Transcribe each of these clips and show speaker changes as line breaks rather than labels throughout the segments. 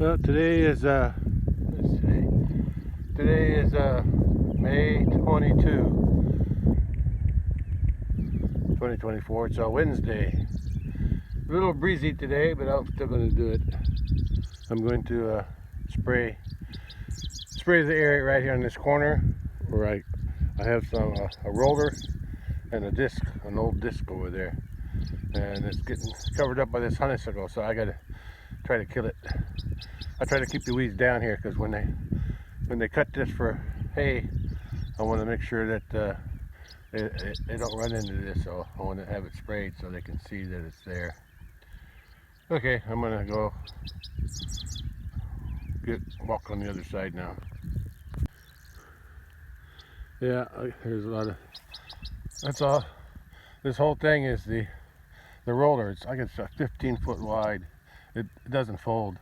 Well, today is let's see. Today is May 22, 2024. It's a Wednesday. A little breezy today, but I'm still going to do it. I'm going to spray the area right here in this corner where I have some a roller and a disc, an old disc over there, and it's getting covered up by this honeysuckle. So I got to try to kill it. I try to keep the weeds down here because when they cut this for hay, I want to make sure that they don't run into this. So I want to have it sprayed so they can see that it's there. Okay, I'm gonna go walk on the other side now. Yeah, there's a lot of. That's all. This whole thing is the roller. I guess it's 15 foot wide. It doesn't fold.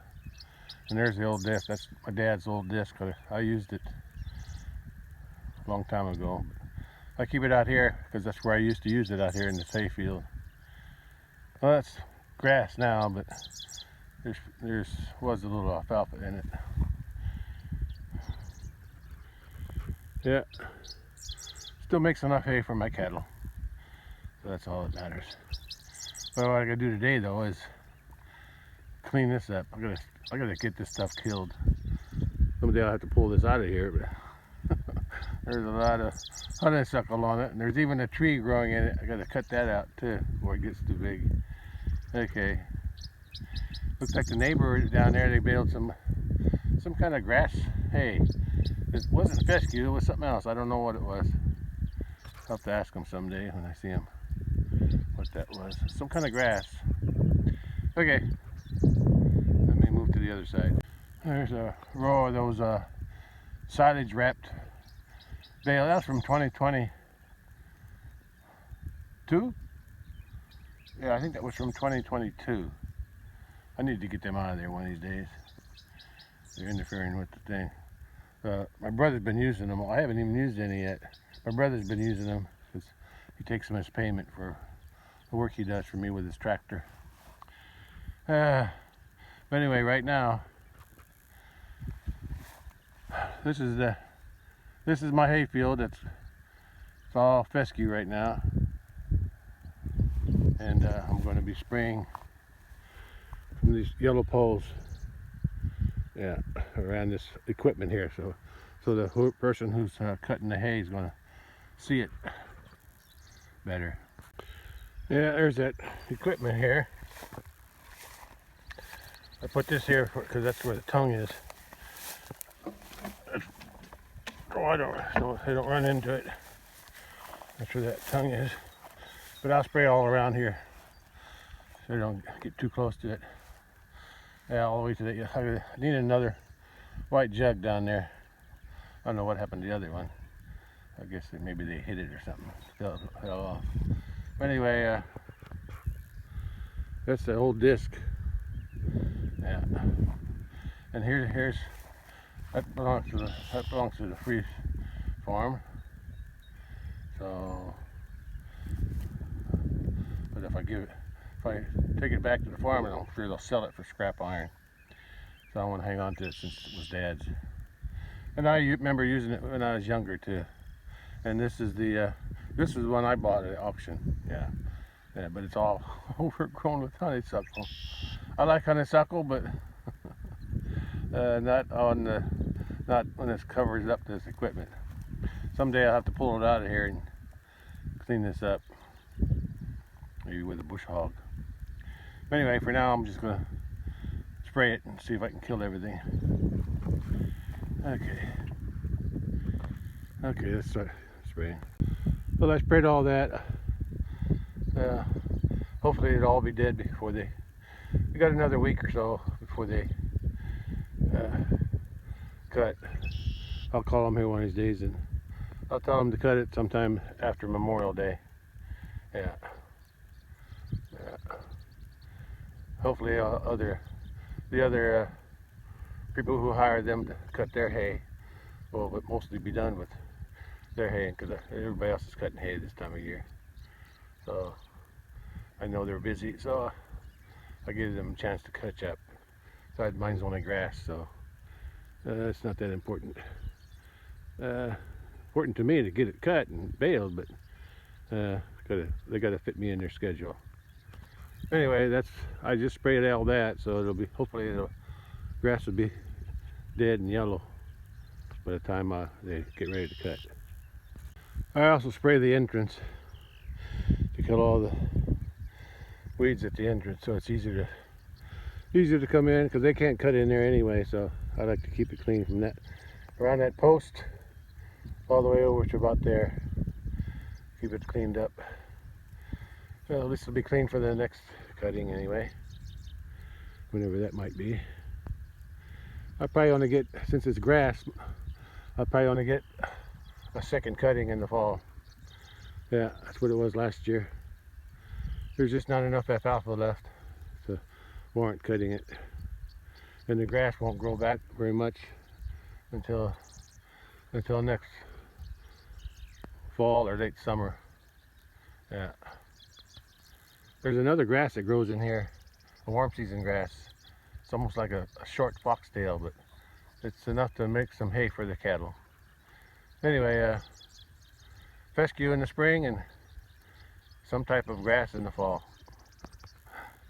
And there's the old disc. That's my dad's old disc. I used it a long time ago. I keep it out here because that's where I used to use it, out here in this hayfield. Well, that's grass now, but was a little alfalfa in it. Yeah, still makes enough hay for my cattle, so that's all that matters. Well, what I gotta do today though is clean this up. I gotta get this stuff killed. Someday I'll have to pull this out of here, but there's a lot of honeysuckle on it, and there's even a tree growing in it. I gotta cut that out too before it gets too big. Okay. Looks like the neighbor down there, they baled some kind of grass hay. It wasn't fescue, it was something else. I don't know what it was. I'll have to ask him someday when I see him what that was. Some kind of grass. Okay. Let me move to the other side. There's a row of those silage wrapped bale. That's from 2022? Yeah, I think that was from 2022. I need to get them out of there one of these days. They're interfering with the thing. My brother's been using them. I haven't even used any yet. My brother's been using them because he takes them as payment for the work he does for me with his tractor. But anyway, right now, this is my hayfield. It's all fescue right now, and I'm going to be spraying from these yellow poles, yeah, around this equipment here, so the person who's cutting the hay is going to see it better. Yeah, there's that equipment here. I put this here because that's where the tongue is. So they don't run into it. That's where that tongue is. But I'll spray all around here so they don't get too close to it. Yeah, all the way to that. I need another white jug down there. I don't know what happened to the other one. I guess maybe they hit it or something. Fell off. But anyway, that's the old disc. Yeah. And here's that belongs to the free farm. So, but if I take it back to the farm, I'm sure they'll sell it for scrap iron. So I want to hang on to it since it was Dad's. And I remember using it when I was younger too. And this is the one I bought at auction. Yeah, but it's all overgrown with honeysuckle. I like honeysuckle, but not when it covers up this equipment. Someday I'll have to pull it out of here and clean this up, maybe with a bush hog. But anyway, for now I'm just gonna spray it and see if I can kill everything. Okay, let's start spraying. Well, I sprayed all that. Hopefully it'll all be dead before we got another week or so before they cut. I'll call them here one of these days and I'll tell them to cut it sometime after Memorial Day. Yeah. Hopefully the other people who hire them to cut their hay will mostly be done with their hay, because everybody else is cutting hay this time of year. So I know they're busy, so I give them a chance to catch up. Besides, mine's only grass, so it's not that important. Important to me to get it cut and baled, but they gotta fit me in their schedule. Anyway, I just sprayed all that, so it'll be, hopefully the grass will be dead and yellow by the time they get ready to cut. I also spray the entrance to kill all the weeds at the entrance, so it's easier to come in, because they can't cut in there anyway. So I like to keep it clean from that, around that post all the way over to about there. Keep it cleaned up. Well, this will be clean for the next cutting anyway, whenever that might be. I probably only get, since it's grass, I'll probably only get a second cutting in the fall. Yeah, that's what it was last year. There's just not enough alfalfa left to warrant cutting it, and the grass won't grow back very much until next fall or late summer. Yeah. There's another grass that grows in here, a warm season grass. It's almost like a short foxtail, but it's enough to make some hay for the cattle. Anyway, fescue in the spring and some type of grass in the fall.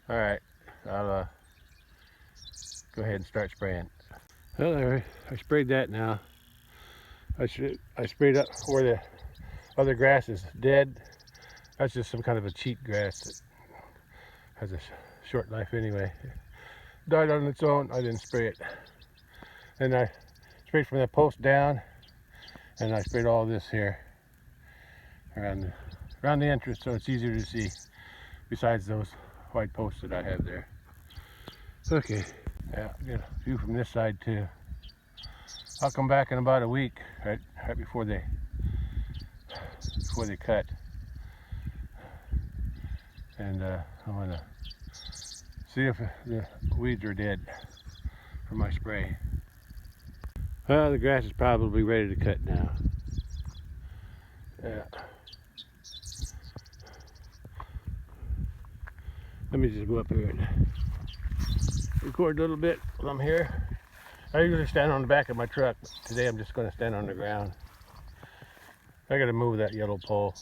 All right, I'll go ahead and start spraying. Well, I sprayed that now. I sprayed up where the other grass is dead. That's just some kind of a cheat grass that has a short life anyway. It died on its own. I didn't spray it. And I sprayed from that post down, and I sprayed all this here around the entrance, so it's easier to see, besides those white posts that I have there. Okay, yeah, get a view from this side too. I'll come back in about a week, right before they cut, and I'm gonna see if the weeds are dead from my spray. Well, the grass is probably ready to cut now. Yeah. Let me just go up here and record a little bit while I'm here. I usually stand on the back of my truck, but today I'm just going to stand on the ground. I got to move that yellow pole.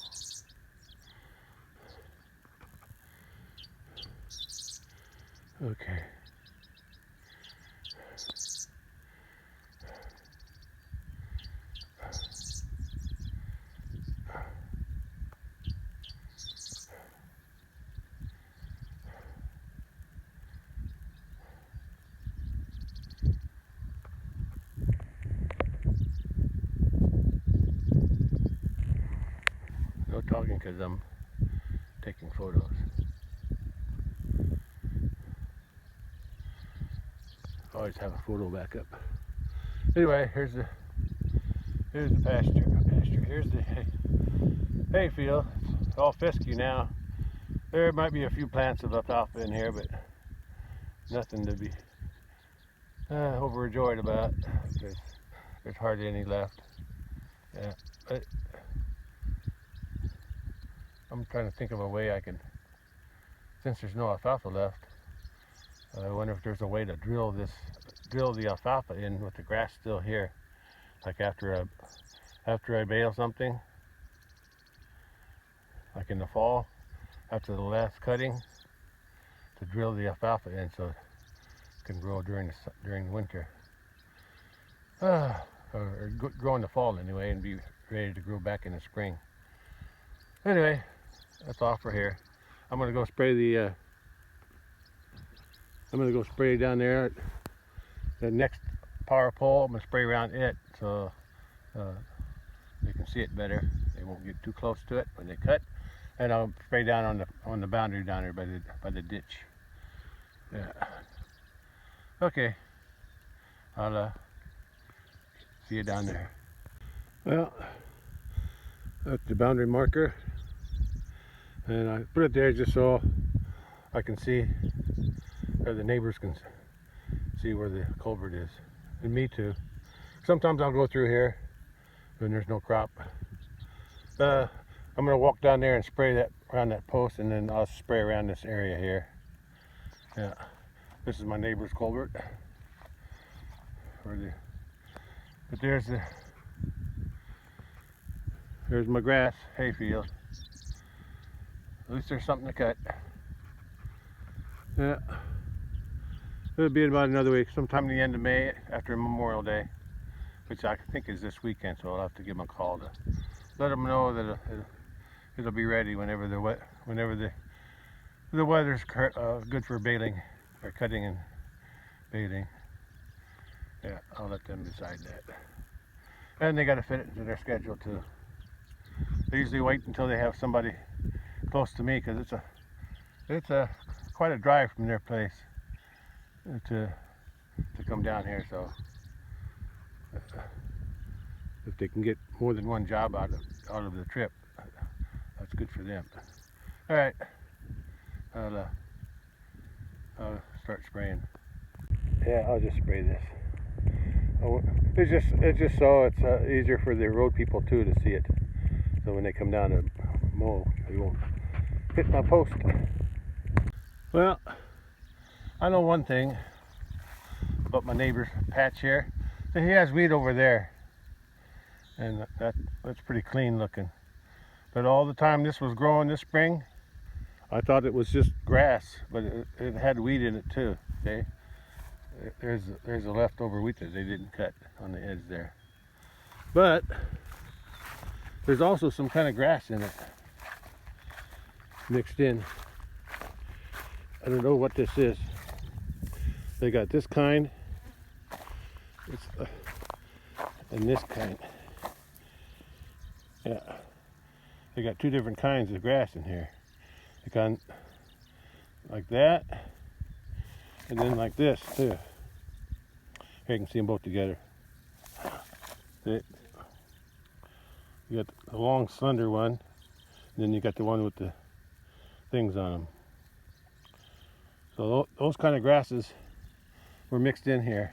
Okay. No talking because I'm taking photos. Always have a photo backup. Anyway, here's the pasture. Here's the hay field. It's all fescue now. There might be a few plants of alfalfa in here, but nothing to be overjoyed about, because there's hardly any left. Yeah, but I'm trying to think of a way I can, since there's no alfalfa left, I wonder if there's a way to drill the alfalfa in with the grass still here, like after I bale something, like in the fall, after the last cutting, to drill the alfalfa in so it can grow during the winter, or grow in the fall anyway, and be ready to grow back in the spring. Anyway, that's all for here. I'm gonna go spray down there at the next power pole. I'm gonna spray around it so they can see it better. They won't get too close to it when they cut. And I'll spray down on the boundary down there by the ditch. Yeah. Okay. I'll see you down there. Well, that's the boundary marker, and I put it there just so I can see, or the neighbors can see where the culvert is, and me too. Sometimes I'll go through here when there's no crop. I'm gonna walk down there and spray that around that post, and then I'll spray around this area here. Yeah, This is my neighbor's culvert. But there's my grass hayfield. At least there's something to cut. Yeah. It'll be about another week, sometime the end of May after Memorial Day, which I think is this weekend, so I'll have to give them a call to let them know that it'll be ready whenever the weather's good for baling or cutting and baling. Yeah, I'll let them decide that. And they got to fit it into their schedule too. They usually wait until they have somebody close to me, because it's quite a drive from their place to come down here. So if they can get more than one job out of the trip, that's good for them. All right, I'll start spraying. Yeah, I'll just spray this. It's just so it's easier for the road people too to see it. So when they come down to mow, they won't hit my post. Well, I know one thing about my neighbor's patch here. So he has weed over there, and that's pretty clean looking. But all the time this was growing this spring, I thought it was just grass, but it had weed in it too. Okay, there's a leftover wheat that they didn't cut on the edge there. But there's also some kind of grass in it mixed in. I don't know what this is. They got this kind, and this kind. Yeah, they got two different kinds of grass in here. They got like that, and then like this too. Here you can see them both together. You got the long, slender one, and then you got the one with the things on them. So those kind of grasses were mixed in here,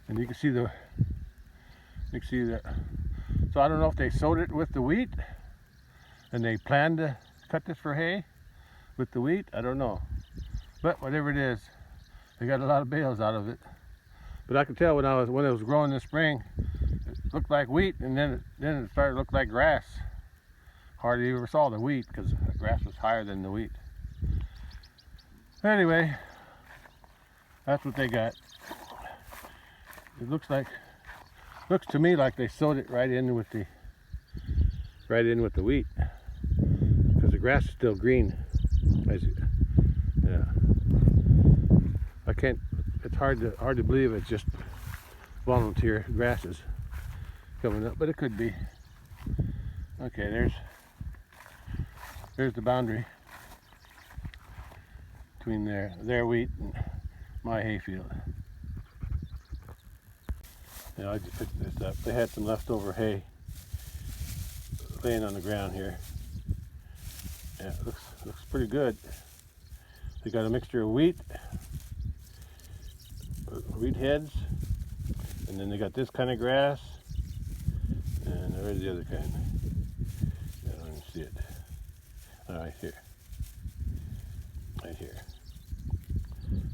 and you can see that. So I don't know if they sowed it with the wheat, and they planned to cut this for hay with the wheat. I don't know, but whatever it is, they got a lot of bales out of it. But I could tell when it was growing this spring, it looked like wheat, and then it started to look like grass. Hardly ever saw the wheat because the grass was higher than the wheat. Anyway, that's what they got. It looks to me like they sowed it right in with the wheat, because the grass is still green. Yeah, I can't. It's hard to believe it's just volunteer grasses coming up, but it could be. Okay, there's the boundary between their wheat and my hayfield. You know, they had some leftover hay laying on the ground here. Yeah, it looks pretty good. They got a mixture of wheat heads, and then they got this kind of grass, and there's the other kind. I don't even see it. Right here. Right here.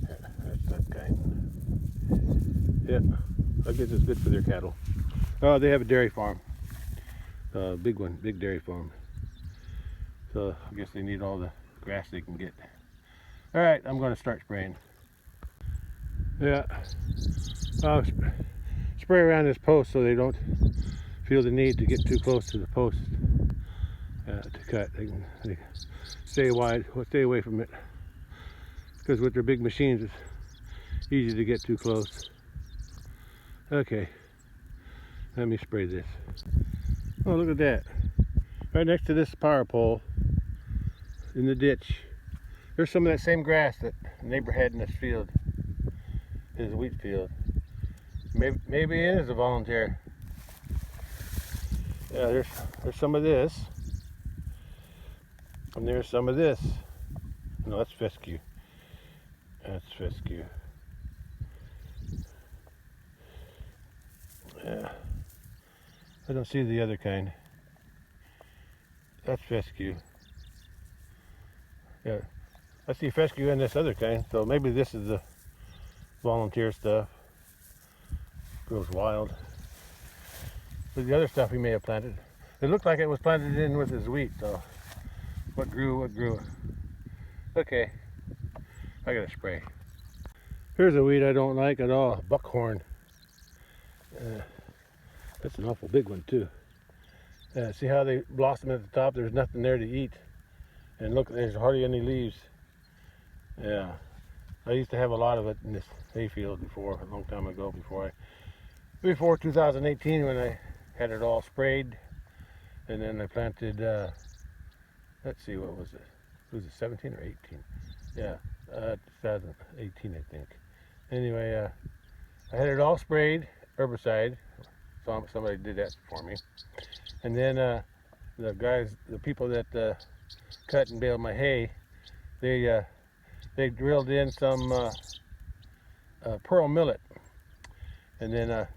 Yeah, that's that kind. Yeah, I guess it's good for their cattle. Oh, they have a dairy farm. Big dairy farm. So I guess they need all the grass they can get. All right, I'm going to start spraying. Yeah, I'll spray around this post so they don't feel the need to get too close to the post to cut. They stay away from it, because with their big machines it's easy to get too close. Okay, let me spray this. Oh, look at that. Right next to this power pole in the ditch, there's some of that same grass that the neighbor had in this field, his wheat field. Maybe it is a volunteer. Yeah, there's some of this, and there's some of this. No, that's fescue. That's fescue. Yeah, I don't see the other kind. That's fescue. Yeah, I see fescue in this other kind, so maybe this is the volunteer stuff. Grows wild. But the other stuff he may have planted. It looked like it was planted in with his wheat, so what grew. Okay, I gotta spray. Here's a weed I don't like at all, buckhorn. That's an awful big one too. See how they blossom at the top? There's nothing there to eat. And look, there's hardly any leaves. Yeah, I used to have a lot of it in this hayfield before, a long time ago, before 2018 when I had it all sprayed. And then I planted, let's see, what was it? Was it 17 or 18? Yeah, 2018 I think. Anyway, I had it all sprayed, herbicide. Somebody did that for me. And then the people that cut and baled my hay, they drilled in some pearl millet. And then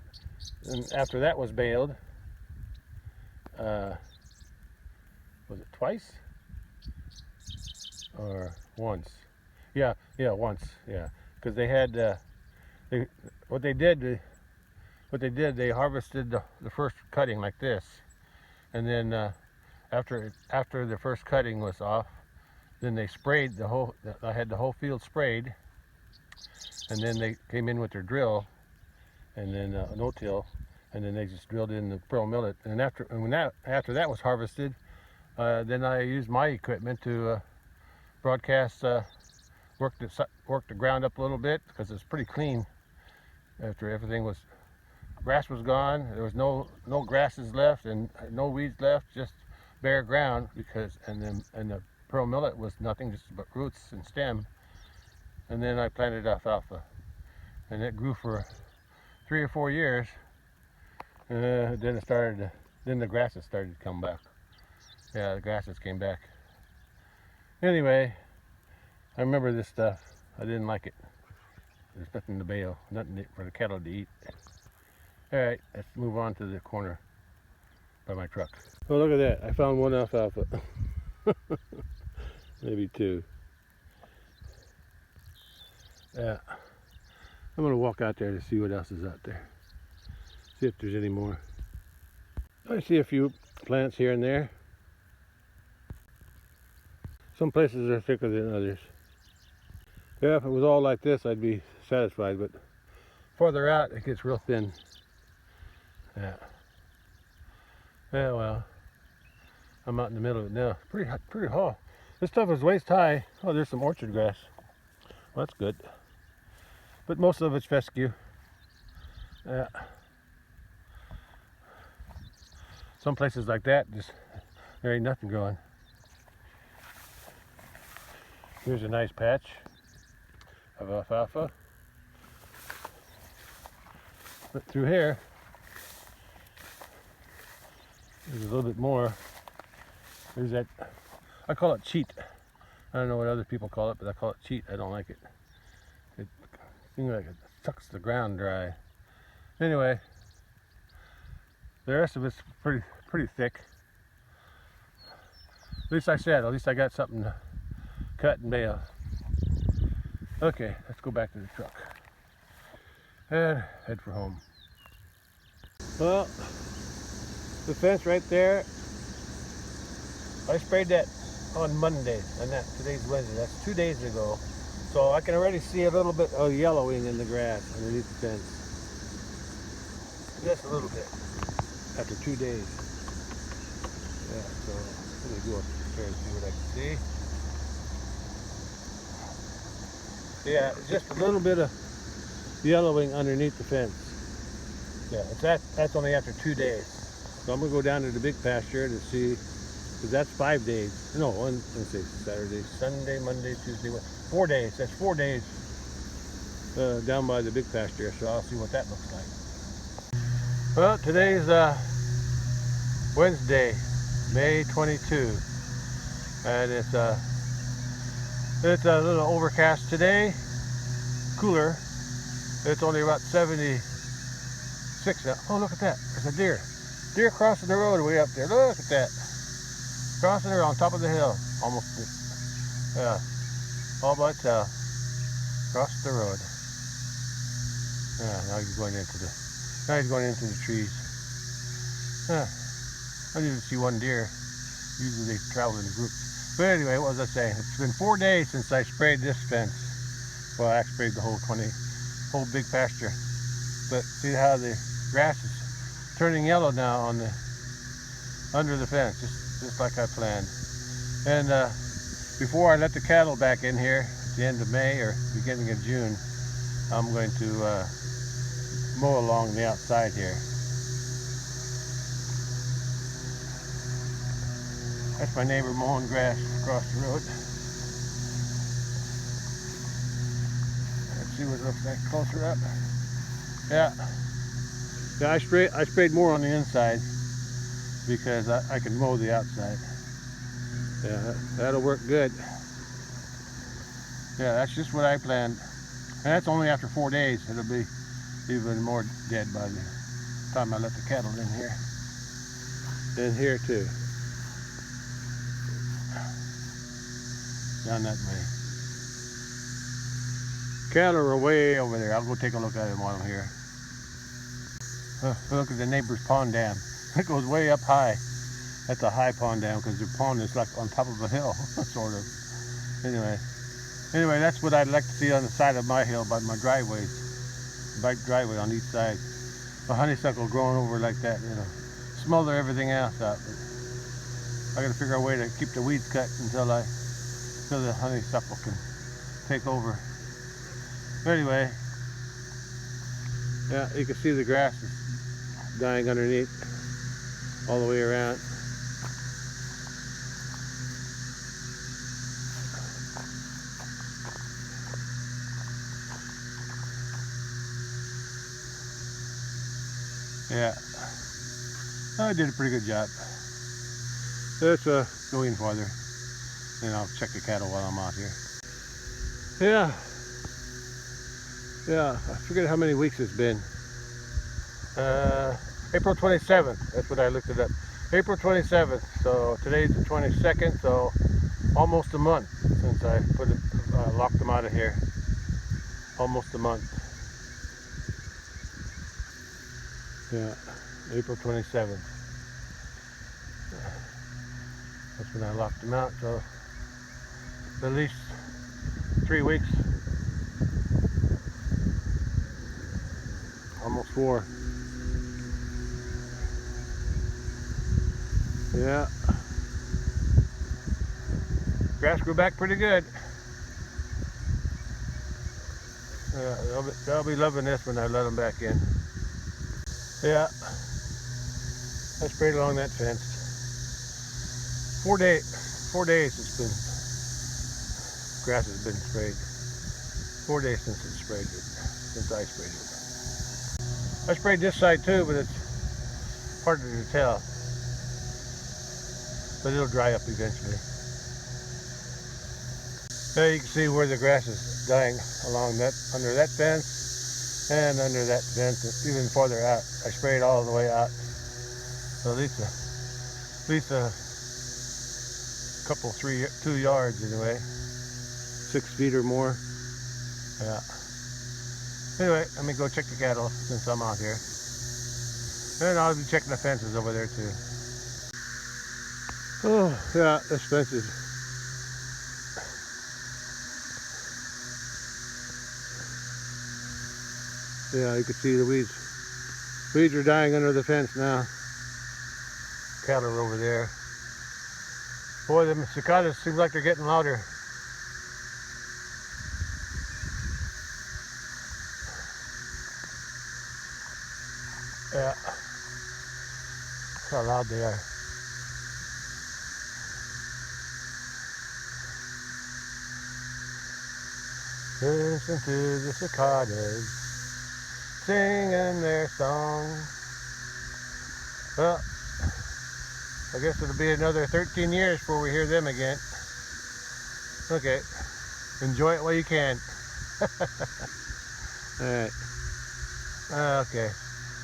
and after that was baled, was it twice or once? Yeah, once. Yeah, because they had what they did, they harvested the first cutting like this, and then after the first cutting was off, then they sprayed the whole. I had the whole field sprayed, and then they came in with their drill, and then no-till, and then they just drilled in the pearl millet. And after that was harvested, then I used my equipment to broadcast, work the ground up a little bit because it's pretty clean. After everything was, grass was gone. There was no grasses left and no weeds left, just bare ground. And the pearl millet was nothing, just but roots and stem. And then I planted alfalfa, and it grew for 3 or 4 years. Then the grasses started to come back. Yeah, the grasses came back. Anyway, I remember this stuff. I didn't like it. There's nothing to bale, nothing for the cattle to eat. All right, let's move on to the corner by my truck. Oh, look at that. I found one alfalfa. Maybe two. Yeah. I'm going to walk out there to see what else is out there. See if there's any more. I see a few plants here and there. Some places are thicker than others. Yeah, if it was all like this, I'd be satisfied, but farther out, it gets real thin. Yeah. Yeah, well, I'm out in the middle of it now. Pretty tall. This stuff is waist high. Oh, there's some orchard grass. Well, that's good. But most of it's fescue. Yeah. Some places like that, just there ain't nothing growing. Here's a nice patch of alfalfa. But through here, there's a little bit more. There's that, I call it cheat. I don't know what other people call it, but I call it cheat. I don't like it. It seems like it sucks the ground dry. Anyway, the rest of it's pretty thick. At least I got something to cut and bale. Okay, let's go back to the truck and head for home. Well, the fence right there, I sprayed that on Monday, and today's Wednesday. That's 2 days ago. So I can already see a little bit of yellowing in the grass underneath the fence. Just a little bit after 2 days. Yeah, so let me go up there and see what I can see. Yeah, just a little bit of yellowing underneath the fence. Yeah, that's only after 2 days. So I'm gonna go down to the big pasture to see, because that's 5 days. No, let's see, Saturday, Sunday, Monday, Tuesday, 4 days. That's 4 days down by the big pasture. So I'll see what that looks like. Well, today's Wednesday, May 22, and it's a little overcast today, cooler. It's only about 76 now. Oh, look at that. There's a deer. Deer crossing the road way up there. Look at that. Crossing there on top of the hill. Almost. Yeah. all by itself, across the road. Now he's going into the trees. I didn't see one deer. Usually they travel in groups. But anyway, what was I saying? It's been 4 days since I sprayed this fence. Well, I sprayed the whole big pasture. But see how the grass is turning yellow now on the under the fence, just like I planned. And before I let the cattle back in here at the end of May or beginning of June, I'm going to mow along the outside here. That's my neighbor mowing grass across the road. Let's see what it looks like closer up. Yeah, I sprayed more on the inside because I can mow the outside. Yeah, that'll work good. Yeah, that's just what I planned. And that's only after 4 days. It'll be even more dead by the time I let the cattle in here. In here too. Down that way. Cattle are way over there. I'll go take a look at them while I'm here. Look at the neighbor's pond dam. It goes way up high. That's a high pond dam because their pond is like on top of a hill, sort of. Anyway, that's what I'd like to see on the side of my hill by my driveways. Bike driveway on each side. A honeysuckle growing over like that, smother everything else out. But I gotta figure out a way to keep the weeds cut until the honeysuckle can take over. But anyway, yeah, you can see the grass is dying underneath all the way around. Yeah, I did a pretty good job. Let's go in farther, and I'll check the cattle while I'm out here. Yeah, I forget how many weeks it's been. April 27th, that's what I looked it up. April 27th, so today's the 22nd, so almost a month since I locked them out of here. Almost a month. Yeah, April 27th. That's when I locked them out, so at least 3 weeks. Almost 4. Yeah. Grass grew back pretty good. They'll be loving this when I let them back in. Yeah. I sprayed along that fence. 4 days it's been, grass has been sprayed. 4 days since I sprayed it. I sprayed this side too, but it's harder to tell. But it'll dry up eventually. There you can see where the grass is dying under that fence and under that fence, and even farther out. I sprayed all the way out. So at least a couple, 2 yards anyway. 6 feet or more. Yeah. Anyway, let me go check the cattle since I'm out here. And I'll be checking the fences over there too. Oh, yeah, this fence is... Yeah, you can see the weeds. Weeds are dying under the fence now. Cattle are over there. Boy, the cicadas seem like they're getting louder. Yeah. That's how loud they are. Listen to the cicadas singing their song. Well, I guess it'll be another 13 years before we hear them again. Okay, enjoy it while you can. Alright. Okay,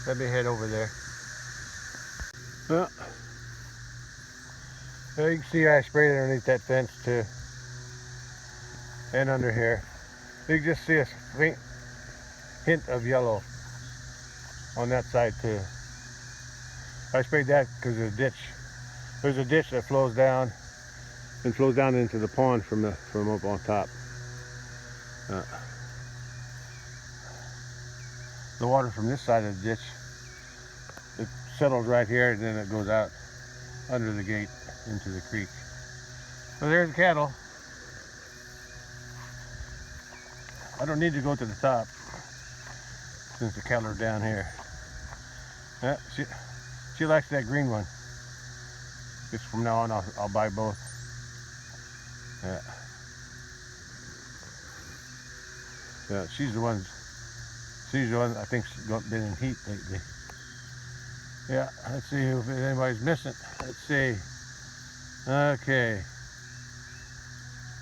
let me head over there. Well, there you can see I sprayed underneath that fence too. and under here. You can just see a faint hint of yellow on that side too. I sprayed that because there's a ditch. There's a ditch that flows down and flows down into the pond from up on top. The water from this side of the ditch, it settles right here and then it goes out under the gate into the creek. So there's the cattle. I don't need to go to the top since the cattle are down here. Yeah, she likes that green one. Just from now on, I'll buy both. Yeah. Yeah, she's the one I think she's been in heat lately. Yeah, let's see if anybody's missing. Let's see. Okay.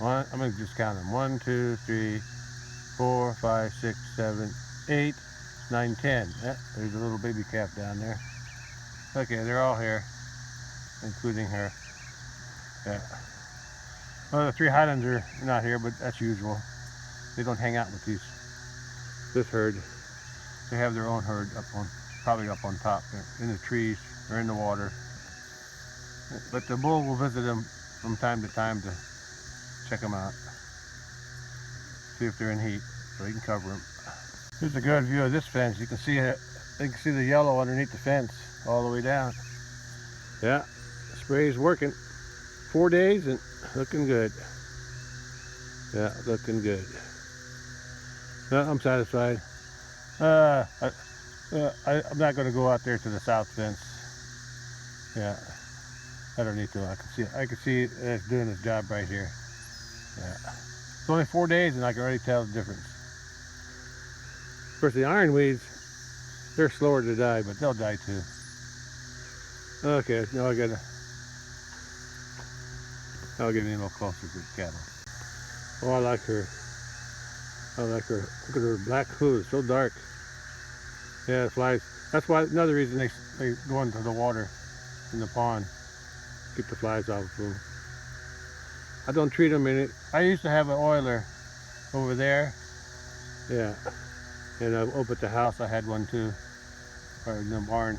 I'm gonna just count them. 1, 2, 3, 4, 5, 6, 7, 8, 9, 10. Yeah, there's a little baby calf down there. Okay, they're all here, including her. Yeah. Well, the 3 Highlands are not here, but that's usual. They don't hang out with this herd. They have their own herd probably up on top, in the trees or in the water. But the bull will visit them from time to time to check them out, see if they're in heat, so he can cover them. Here's a good view of this fence. You can see it. You can see the yellow underneath the fence all the way down. Yeah, the spray is working. 4 days and looking good. Yeah, looking good. I'm satisfied. I'm not going to go out there to the south fence. Yeah, I don't need to. I can see it's doing its job right here. Yeah, it's only 4 days and I can already tell the difference. Of course, the ironweeds, they're slower to die, but they'll die too. Okay, now I'll get in a little closer to the cattle. Oh, I like her. Look at her black hood, it's so dark. Yeah, the flies. That's why another reason they go into the water in the pond. Keep the flies off of them. I don't treat them in it. I used to have an oiler over there. Yeah. And up at the house I had one too. Or in the barn.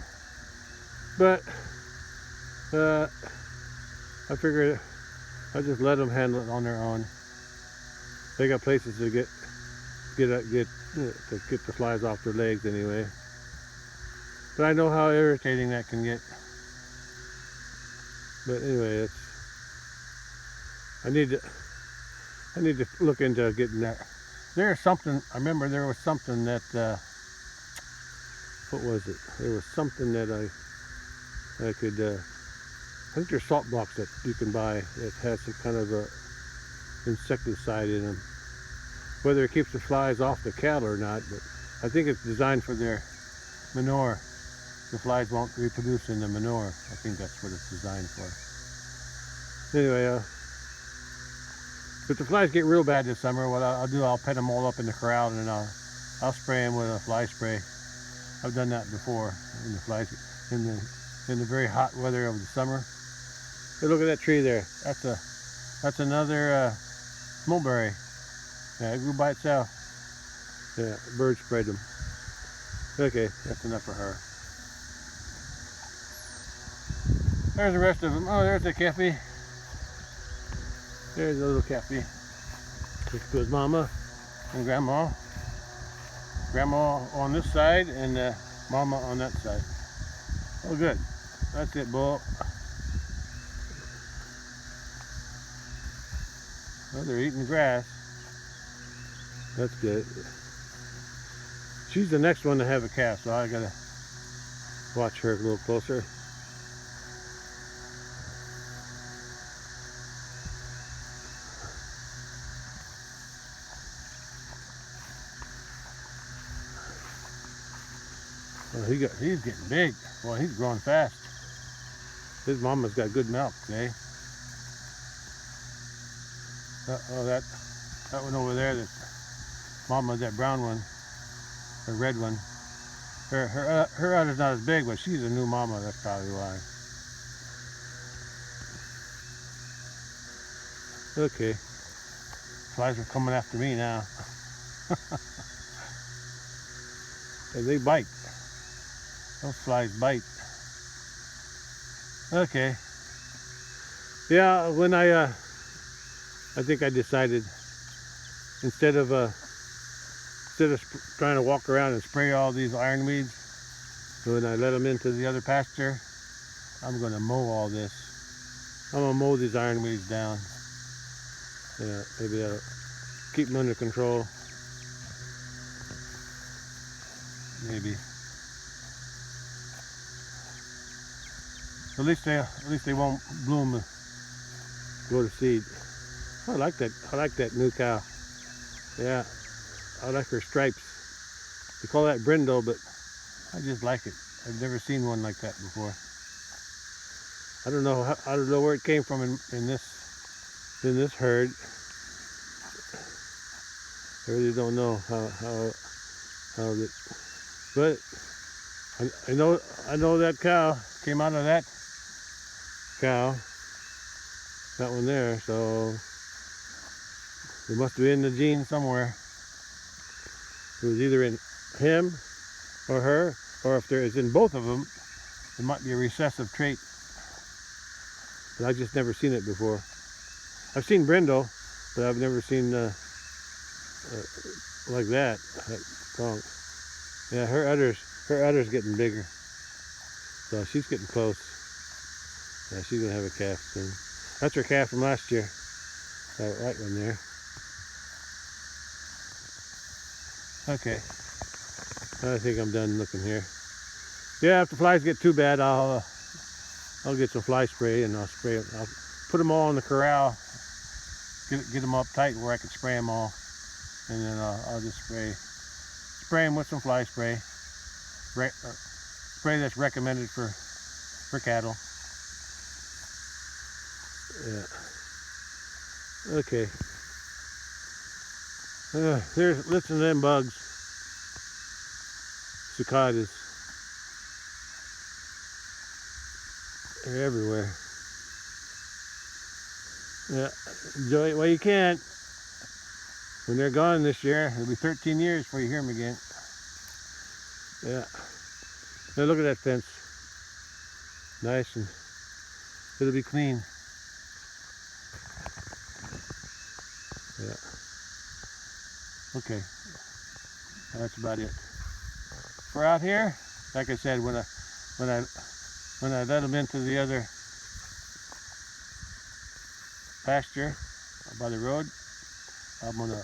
But I figured I just let them handle it on their own. They got places to get the flies off their legs anyway. But I know how irritating that can get. But anyway, I need to look into getting that. There's something. I remember there was something that. What was it? There was something that I could. I think there's salt blocks that you can buy that has some kind of a insecticide in them. Whether it keeps the flies off the cattle or not, but I think it's designed for their manure. The flies won't reproduce in the manure. I think that's what it's designed for. Anyway, if the flies get real bad this summer, what I'll pet them all up in the corral and then I'll spray them with a fly spray. I've done that before in the flies in the very hot weather of the summer. Hey, look at that tree there. That's another mulberry. Yeah, it grew by itself. Yeah, birds sprayed them. Okay, that's enough for her. There's the rest of them. Oh, there's the Cappy. There's the little Cappy. This goes Mama and Grandma. Grandma on this side and Mama on that side. Oh, good. That's it, Bull. Well, they're eating grass. That's good. She's the next one to have a calf, so I gotta watch her a little closer. Well, he's getting big. Well, he's growing fast. His mama's got good milk, eh? Oh, that one over there, that mama, that brown one, the red one. Her udder's not as big, but she's a new mama. That's probably why. Okay. Flies are coming after me now. They bite. Those flies bite. Okay. Yeah, when I think I decided instead of trying to walk around and spray all these ironweeds, when I let them into the other pasture, I'm gonna mow all this. I'm gonna mow these ironweeds down. Yeah, maybe that'll keep them under control. Maybe. At least they won't bloom, go to seed. I like that. I like that new cow. Yeah, I like her stripes. They call that brindle, but I just like it. I've never seen one like that before. I don't know. I don't know where it came from in this herd. I really don't know how it. But I know that cow came out of that cow. That one there. So it must be in the gene somewhere. It was either in him or her, or if there is in both of them, it might be a recessive trait. But I've just never seen it before. I've seen brindle, but I've never seen like that. Strong. Yeah, her udder's getting bigger. So she's getting close. Yeah, she's gonna have a calf soon. That's her calf from last year. That right one there. Okay. I think I'm done looking here. Yeah, if the flies get too bad, I'll get some fly spray and I'll spray it. I'll put them all in the corral. Get them up tight where I can spray them all, and then I'll just spray them with some fly spray. Spray that's recommended for cattle. Yeah. Okay. Listen to them bugs. Cicadas. They're everywhere. Yeah. Enjoy it while you can. When they're gone this year, it'll be 13 years before you hear them again. Yeah. Now look at that fence. Nice, and it'll be clean. Yeah. Okay. That's about it. For out here, like I said, when I let them into the other pasture by the road, I'm gonna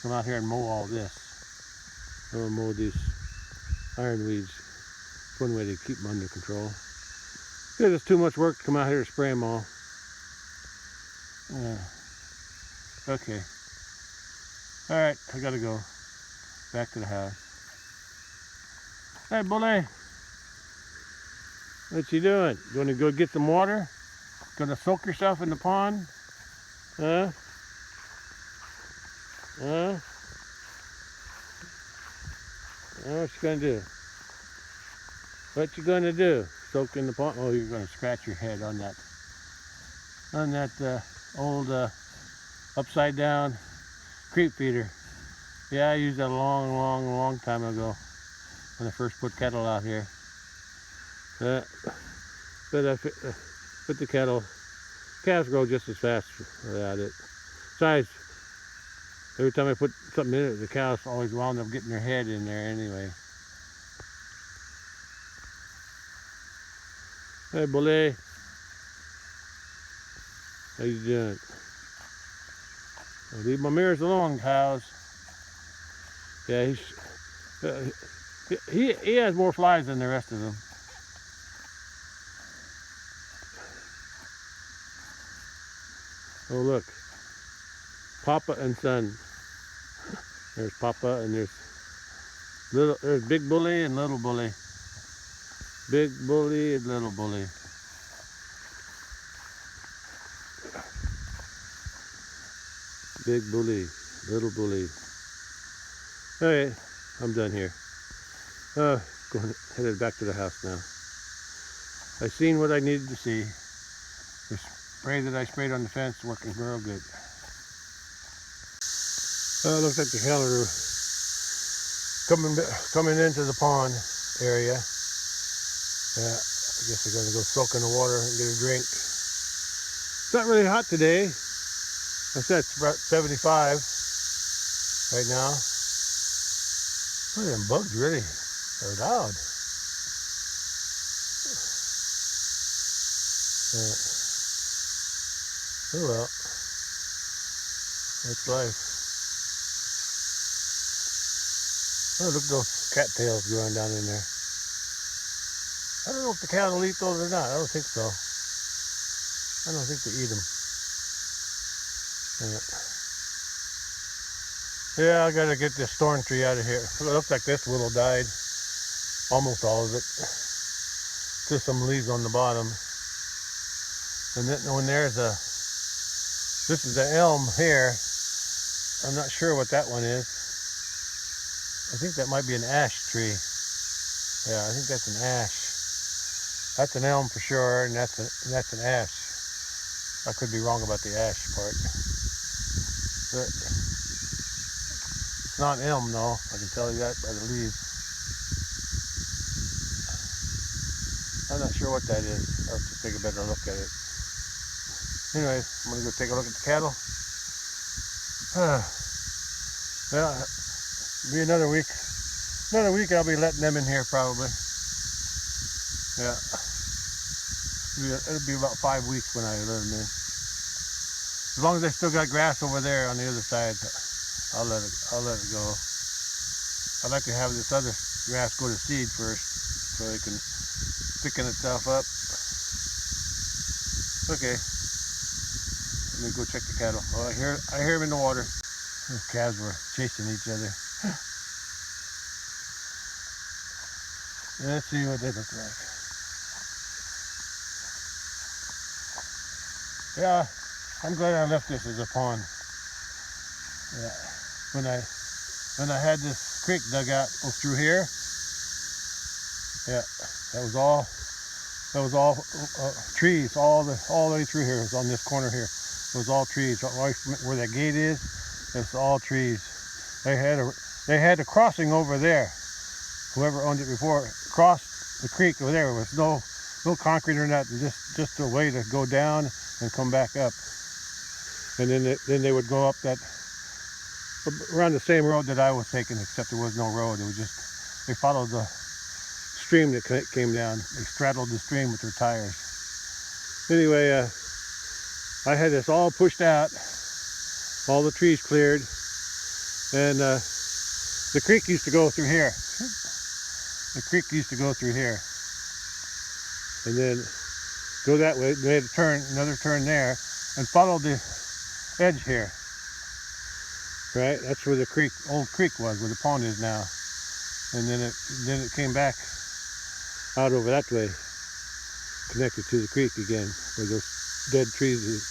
come out here and mow all this. I'm gonna mow these ironweeds. It's one way to keep them under control. Because it's too much work to come out here to spray them all. Okay. All right, I gotta go back to the house. Hey, Bully. What you doing? You want to go get some water? Gonna soak yourself in the pond? Huh? Huh? What you gonna do? What you gonna do? Soak in the pond? Oh, you're gonna scratch your head on that old upside down creep feeder. Yeah, I used that a long time ago when I first put cattle out here. But the calves grow just as fast without it. Besides, every time I put something in it, the cows always wound up getting their head in there anyway. Hey, Bully. How you doing? Leave my mirrors alone, cows. Yeah, he has more flies than the rest of them. Oh look, Papa and son. There's Papa and there's Big Bully and Little Bully. Big Bully and Little Bully. Big Bully, Little Bully. Okay, I'm done here. Headed back to the house now. I seen what I needed to see. The spray that I sprayed on the fence working real good. Looks like the cattle are coming into the pond area. Yeah, I guess they're gonna go soak in the water and get a drink. It's not really hot today. I said it's about 75 right now. Look at them bugs, really. They're loud. Yeah. Oh well, that's life. Oh, look at those cattails growing down in there. I don't know if the cattle eat those or not. I don't think so. I don't think they eat them. Yeah, I gotta get this thorn tree out of here. It looks like this willow died. Almost all of it. Just some leaves on the bottom. And then when this is the elm here. I'm not sure what that one is. I think that might be an ash tree. Yeah, I think that's an ash. That's an elm for sure, and that's an ash. I could be wrong about the ash part. But it's not an elm though, I can tell you that by the leaves. I'm not sure what that is. I'll have to take a better look at it. Anyway, I'm gonna go take a look at the cattle. Yeah, be another week. Another week I'll be letting them in here probably. Yeah. It'll be about 5 weeks when I let them in. As long as they still got grass over there on the other side, I'll let it go. I'd like to have this other grass go to seed first so it can thicken itself up. Okay. Let me go check the cattle. Oh, I hear them in the water. Those calves were chasing each other. Let's see what they look like. Yeah, I'm glad I left this as a pond. Yeah, when I had this creek dug out through here. Yeah, that was all trees all the way through here. It was on this corner here. It was all trees. Right where that gate is, it's all trees. They had a crossing over there. Whoever owned it before crossed the creek over there. There was no concrete or nothing. Just a way to go down and come back up. And then they would go up that around the same road that I was taking, except there was no road. It was just they followed the stream that came down. They straddled the stream with their tires. Anyway, I had this all pushed out, all the trees cleared, and the creek used to go through here. The creek used to go through here, and then go that way. They had a turn, another turn there, and follow the edge here. Right, that's where the old creek was, where the pond is now, and then it came back out over that way, connected to the creek again, where those dead trees is.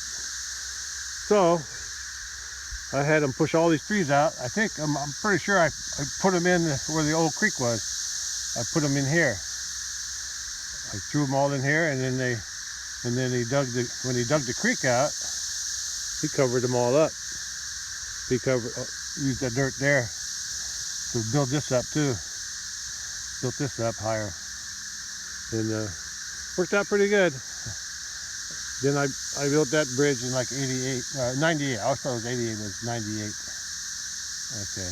So I had them push all these trees out. I think I'm pretty sure I put them in where the old creek was. I put them in here. I threw them all in here, and then when he dug the creek out, he covered them all up. He used the dirt there to build this up too. Built this up higher, and worked out pretty good. Then I built that bridge in like 98. I always thought it was 88, but it's 98. Okay.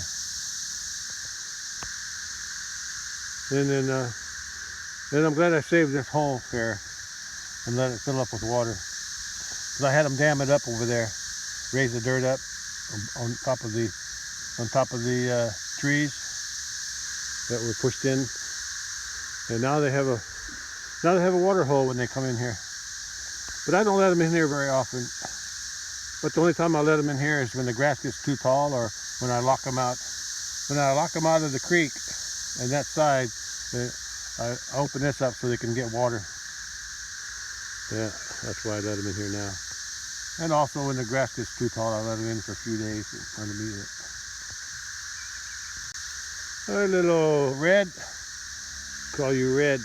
And then I'm glad I saved this hole here and let it fill up with water. Because I had them dam it up over there, raise the dirt up on top of the trees that were pushed in, and now they have a water hole when they come in here. But I don't let them in here very often. But the only time I let them in here is when the grass gets too tall, or when I lock them out. When I lock them out of the creek and that side, I open this up so they can get water. Yeah, that's why I let them in here now. And also when the grass gets too tall, I let them in for a few days and let them eat it. Hey, little Red. Call you Red.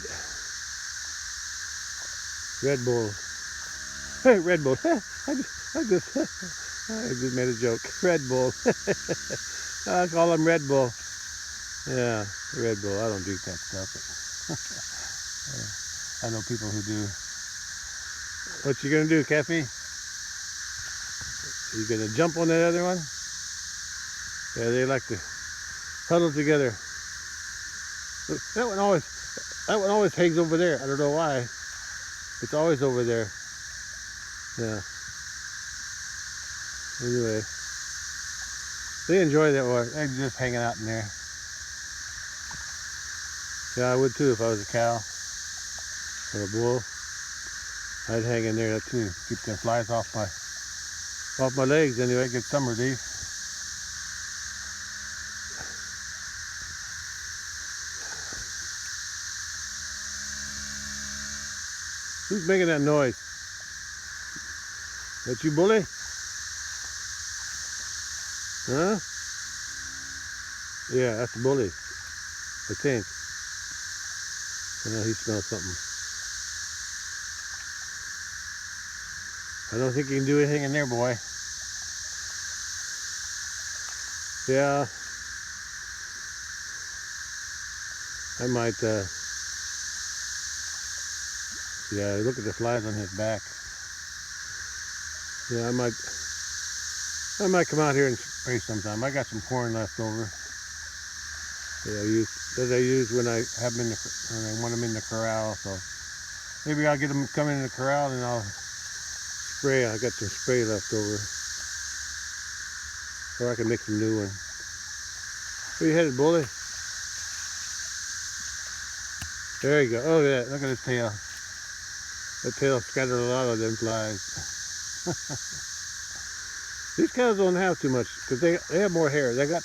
Red Bull. Hey, Red Bull. I just I just made a joke. Red Bull. I call him Red Bull. Yeah, Red Bull. I don't drink that stuff, but I know people who do. What you gonna do, Kathy? You gonna jump on that other one? Yeah, they like to huddle together. Look, that one always hangs over there. I don't know why. It's always over there. Yeah. Anyway, they enjoy that water. They're just hanging out in there. Yeah, I would too if I was a cow or a bull. I'd hang in there too. Keep the flies off my legs anyway. Get some relief. Who's making that noise? That you, Bully? Huh? Yeah, that's the Bully, I think. He smells something. I don't think you can do anything in there, boy. Yeah. I might, yeah, look at the flies on his back. Yeah, I might come out here and spray sometime. I got some corn left over. Yeah, that I use when I have them when I want them in the corral. So maybe I'll get them coming in the corral and I'll spray. I got some spray left over, or I can make some new one. Where you headed, Bully? There you go. Oh yeah, look at his tail. The tail scattered a lot of them flies. These cows don't have too much because they have more hair. They got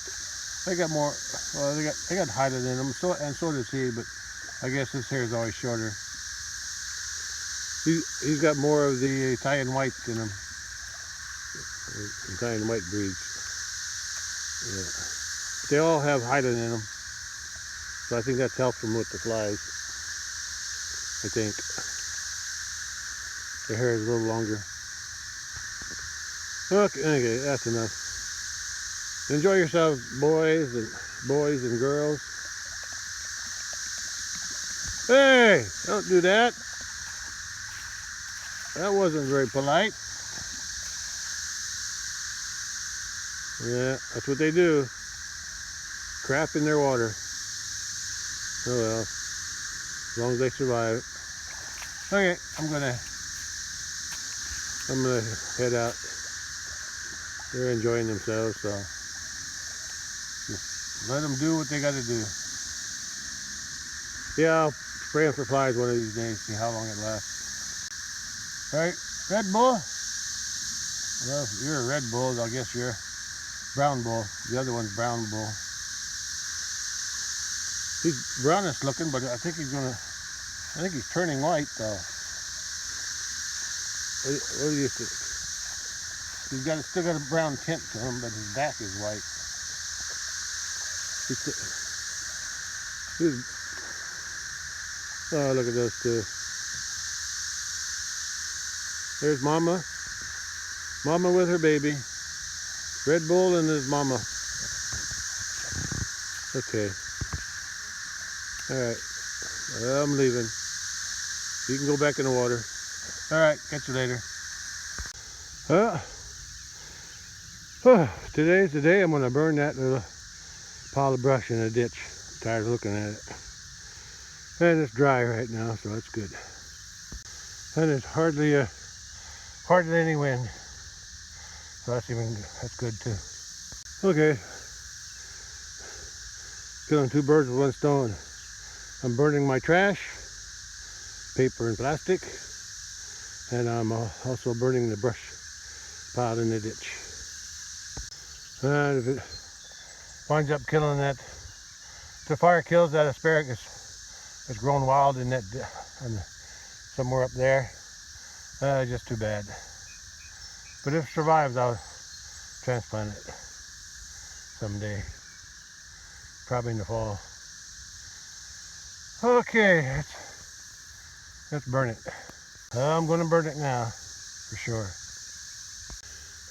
more. Well, they got hide in them. So does he, but I guess his hair is always shorter. He's got more of the Italian white in him. Italian white breeds. Yeah. They all have hiding in them. So I think that's helped them with the flies. I think. Their hair is a little longer. Okay, that's enough. Enjoy yourselves, boys and girls. Hey, don't do that. That wasn't very polite. Yeah, that's what they do. Crap in their water. Oh well, as long as they survive. Okay, I'm gonna head out. They're enjoying themselves, so just let them do what they got to do. Yeah, I'll spray them for flies one of these days, see how long it lasts. All right, Red Bull? Well, if you're a Red Bull, I guess you're a Brown Bull. The other one's Brown Bull. He's brownish looking, but I think he's turning white though. What do you think? He's still got a brown tint to him, but his back is white. Oh, look at those two. There's Mama. Mama with her baby. Red Bull and his mama. Okay. Alright. I'm leaving. You can go back in the water. Alright, catch you later. Today's the day I'm going to burn that little pile of brush in the ditch. I'm tired of looking at it. And it's dry right now, so that's good. And it's hardly any wind. So that's good too. Okay. Killing two birds with one stone. I'm burning my trash, paper and plastic, and I'm also burning the brush piled in the ditch. And if it winds up killing that, if the fire kills that asparagus that's grown wild in that somewhere up there, just too bad. But if it survives, I'll transplant it someday, probably in the fall. Okay, let's burn it. I'm going to burn it now, for sure.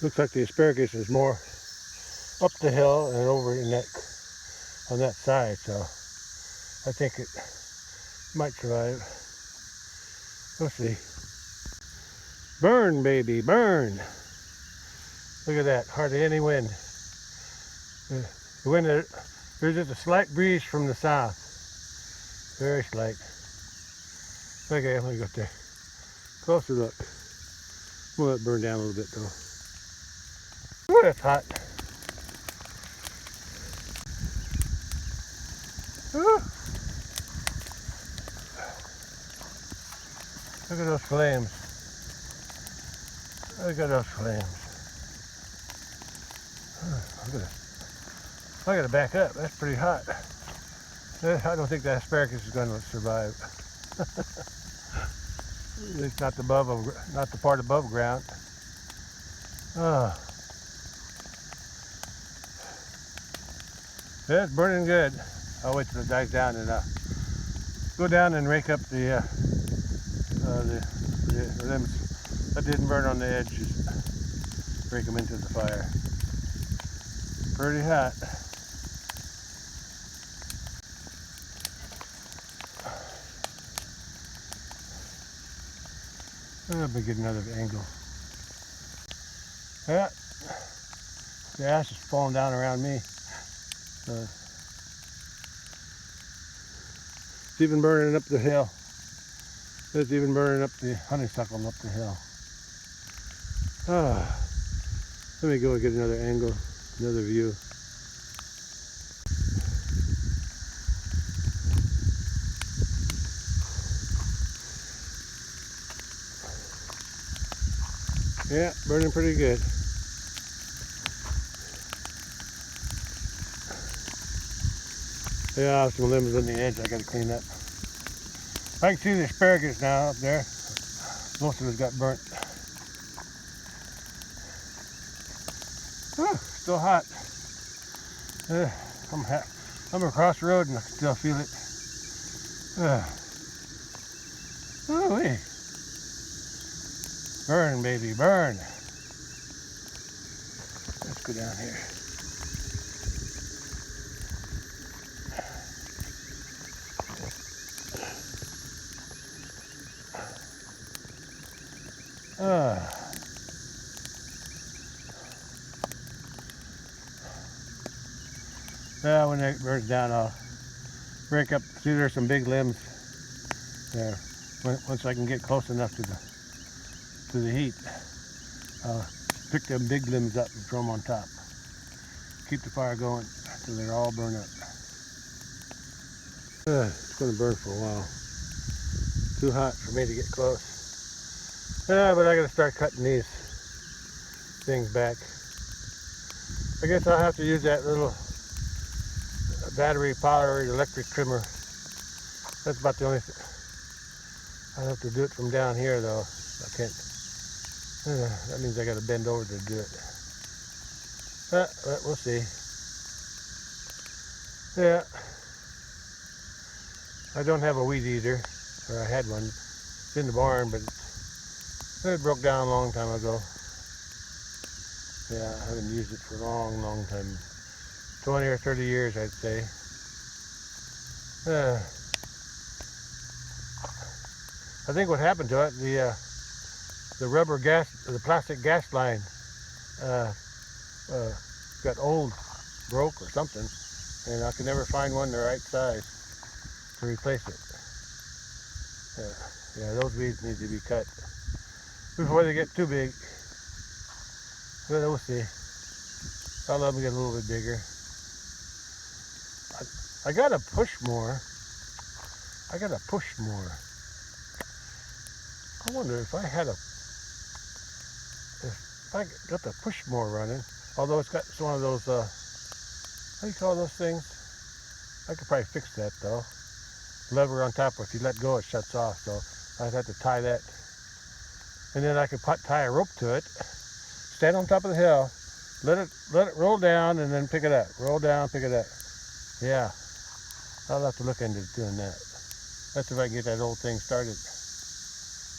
Looks like the asparagus is more up the hill and over in that on that side, so I think it might survive. We'll see. Burn, baby, burn. Look at that, hardly any wind. The wind, there's just a slight breeze from the south. Very slight. Okay, let me go up there. Closer look. We'll let it burn down a little bit though. Ooh, that's hot. Ooh. Look at those flames. Look at those flames. I gotta back up. That's pretty hot. I don't think that asparagus is going to survive. At least not the part above ground. Oh. Yeah, it's burning good. I'll wait till it dies down and go down and rake up the limbs that didn't burn on the edge. Just rake them into the fire. Pretty hot. Let me get another angle. Yeah, the ash is falling down around me. It's even burning up the hill. It's even burning up the honeysuckle up the hill. Ah, let me go and get another angle, another view. Yeah, burning pretty good. Yeah, I have some limbs on the edge I gotta clean up. I can see the asparagus now up there. Most of it got burnt. Still hot. I'm across the road and I can still feel it. Ooh-wee. Burn, baby, burn. Let's go down here. Yeah, when it burns down, I'll break up. See, there's some big limbs there. Once I can get close enough to the heat, I'll pick them big limbs up and throw them on top. Keep the fire going until they're all burned up. It's going to burn for a while. Too hot for me to get close. Yeah, but I got to start cutting these things back. I guess I'll have to use that little battery powered electric trimmer. That's about the only thing. I'll have to do it from down here though. I can't. That means I got to bend over to do it. But we'll see. Yeah. I don't have a weed eater, or I had one. It's in the barn, but it broke down a long time ago. Yeah, I haven't used it for a long, long time. 20 or 30 years, I'd say. I think what happened to it, the rubber gas, the plastic gas line got old, broke or something, and I could never find one the right size to replace it. Yeah, those weeds need to be cut before they get too big. But we'll see. I'll let them get a little bit bigger. I gotta push more. I wonder if I got the push more running, although it's one of those, how do you call those things? I could probably fix that though. Lever on top, if you let go it shuts off, so I'd have to tie that. And then I could tie a rope to it, stand on top of the hill, let it roll down and then pick it up. Roll down, pick it up. Yeah, I'll have to look into doing that. That's if I can get that old thing started.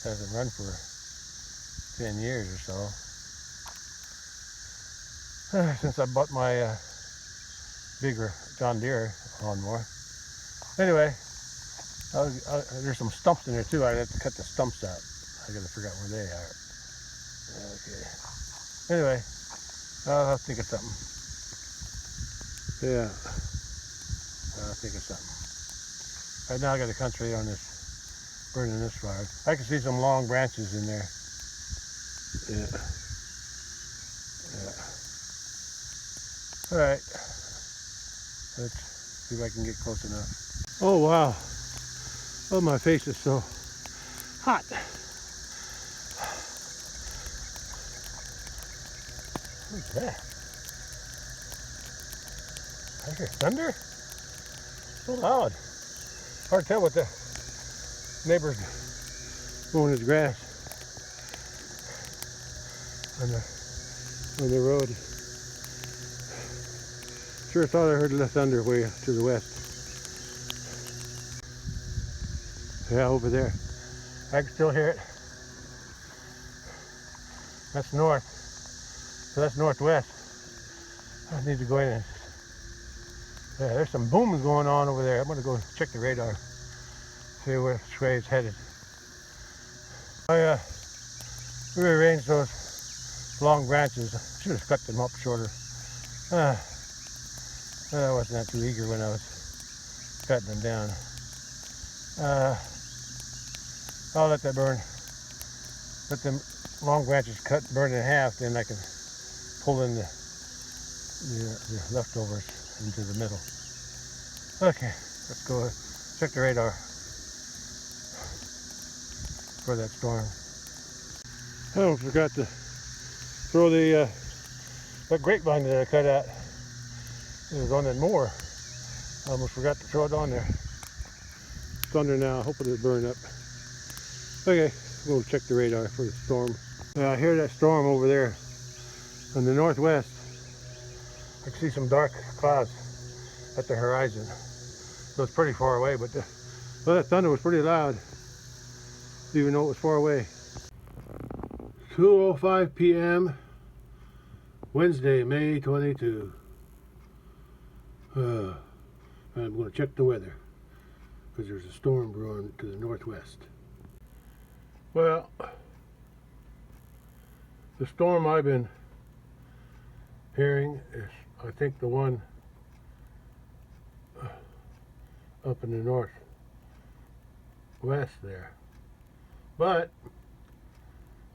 Hasn't run for 10 years or so. since I bought my bigger John Deere lawnmower. Anyway, there's some stumps in there too. I have to cut the stumps out. I gotta figure out where they are. Okay. Anyway, I'll think of something. Yeah, I'll think of something. Right now I gotta concentrate on this, burning this fire. I can see some long branches in there. Yeah. Yeah. All right. Let's see if I can get close enough. Oh wow. Oh, my face is so hot. What's that? I hear thunder? So loud. Hard to tell what the neighbor's mowing his grass on the road. Sure thought I heard the thunder way to the west. Yeah, over there. I can still hear it. That's north. So that's northwest. I need to go in and... Yeah, there's some booms going on over there. I'm going to go check the radar. See which way it's headed. I rearranged those long branches. I should have cut them up shorter. I wasn't that too eager when I was cutting them down. I'll let that burn. Let them long branches burn in half, then I can pull in the leftovers into the middle. Okay, let's go check the radar for that storm. Oh, forgot to throw that grapevine that I cut out. It was on that mower. I almost forgot to throw it on there. It's under now. I hope it'll burn up. Okay, we'll check the radar for the storm. I hear that storm over there in the northwest. I can see some dark clouds at the horizon. So it's pretty far away, but that thunder was pretty loud, even though it was far away. 2:05 p.m. Wednesday, May 22. I'm going to check the weather because there's a storm brewing to the northwest. Well, the storm I've been hearing is, I think, the one up in the northwest there. But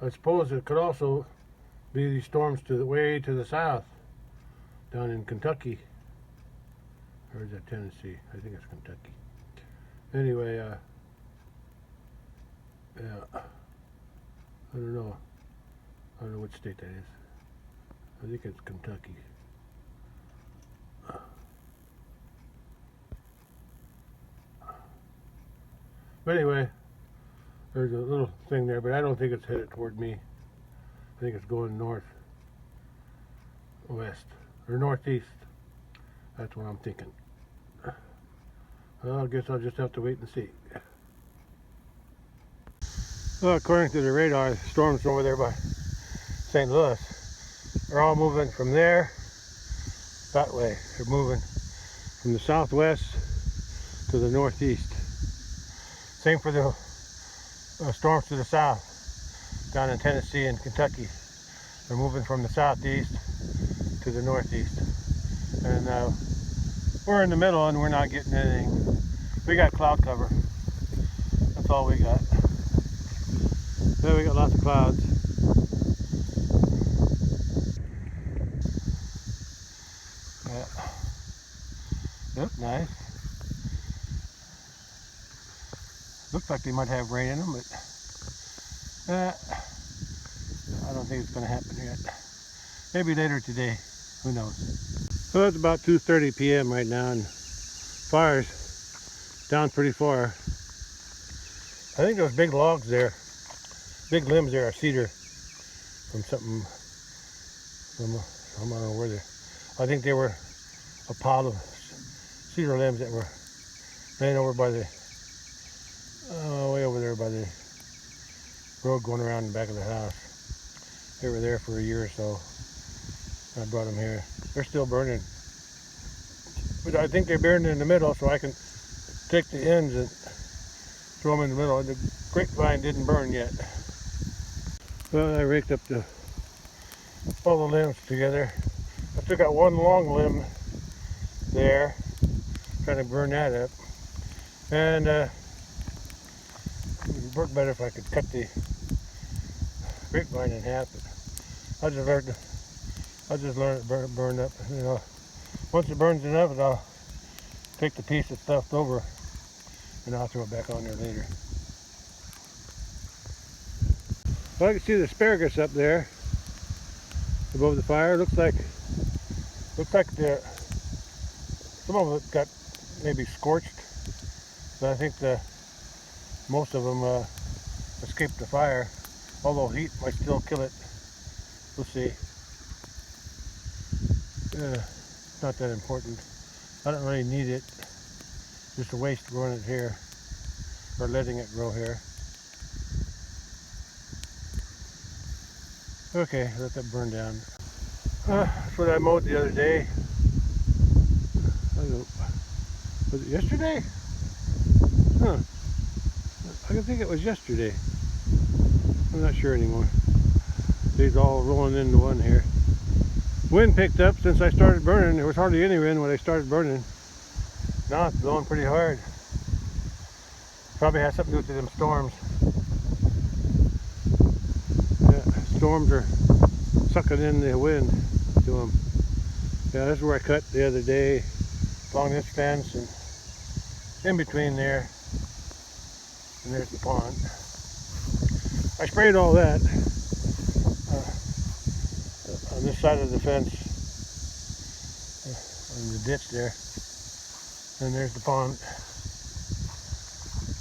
I suppose it could also be these storms to the way to the south, down in Kentucky. Or is that Tennessee? I think it's Kentucky. Anyway, yeah, I don't know. I don't know which state that is. I think it's Kentucky. But anyway, there's a little thing there, but I don't think it's headed toward me. I think it's going northwest or northeast. That's what I'm thinking. Well, I guess I'll just have to wait and see. Well, according to the radar, the storms over there by St. Louis are all moving from there that way. They're moving from the southwest to the northeast. Same for the storms to the south, down in Tennessee and Kentucky. They're moving from the southeast to the northeast. And we're in the middle and we're not getting anything. We got cloud cover. That's all we got. Then we got lots of clouds. Yeah. Look nice. Looks like they might have rain in them, but I don't think it's going to happen yet. Maybe later today. Who knows? So it's about 2:30 p.m. right now, and fire's down pretty far. I think those big logs there, big limbs there, are cedar from something. I don't know where they're. I think they were a pile of cedar limbs that were laying over by the way over there by the road going around the back of the house. They were there for a year or so. I brought them here. They're still burning. But I think they're burning in the middle, so I can take the ends and throw them in the middle. The grapevine didn't burn yet. Well, I raked up all the limbs together. I still got one long limb there, trying to burn that up. And it would work better if I could cut the grapevine in half. But I just learned it burn up. You know, once it burns enough, I'll take the piece that's left over and I'll throw it back on there later. Well, I can see the asparagus up there above the fire. Looks like some of it got maybe scorched, but I think most of them escaped the fire. Although heat might still kill it. We'll see. Not that important. I don't really need it. Just a waste growing it here, or letting it grow here. Okay, let that burn down. That's what I mowed the other day. I don't know. Was it yesterday? Huh. I can think it was yesterday. I'm not sure anymore. These all rolling into one here. Wind picked up since I started burning. There was hardly any wind when I started burning. Now it's blowing pretty hard. Probably has something to do with them storms. Yeah, storms are sucking in the wind to them. Yeah, this is where I cut the other day, along this fence and in between there. And there's the pond. I sprayed all that on this side of the fence, on the ditch there. And there's the pond.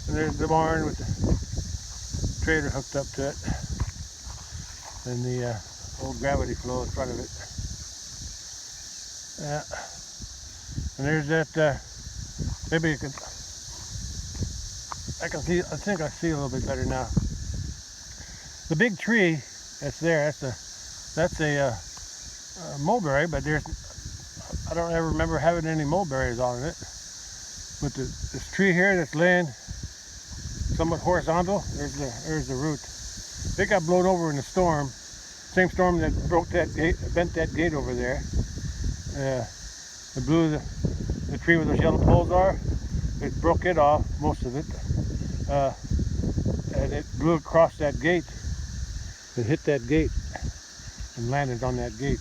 And there's the barn with the trailer hooked up to it. And the old gravity flow in front of it. Yeah. And there's that, maybe you can, I think I see a little bit better now. The big tree that's there, that's a mulberry, but I don't ever remember having any mulberries on it. But this tree here that's laying somewhat horizontal, there's the root. It got blown over in the storm. Same storm that bent that gate over there. It blew the tree where those yellow poles are. It broke it off, most of it. And it blew across that gate. It hit that gate and landed on that gate.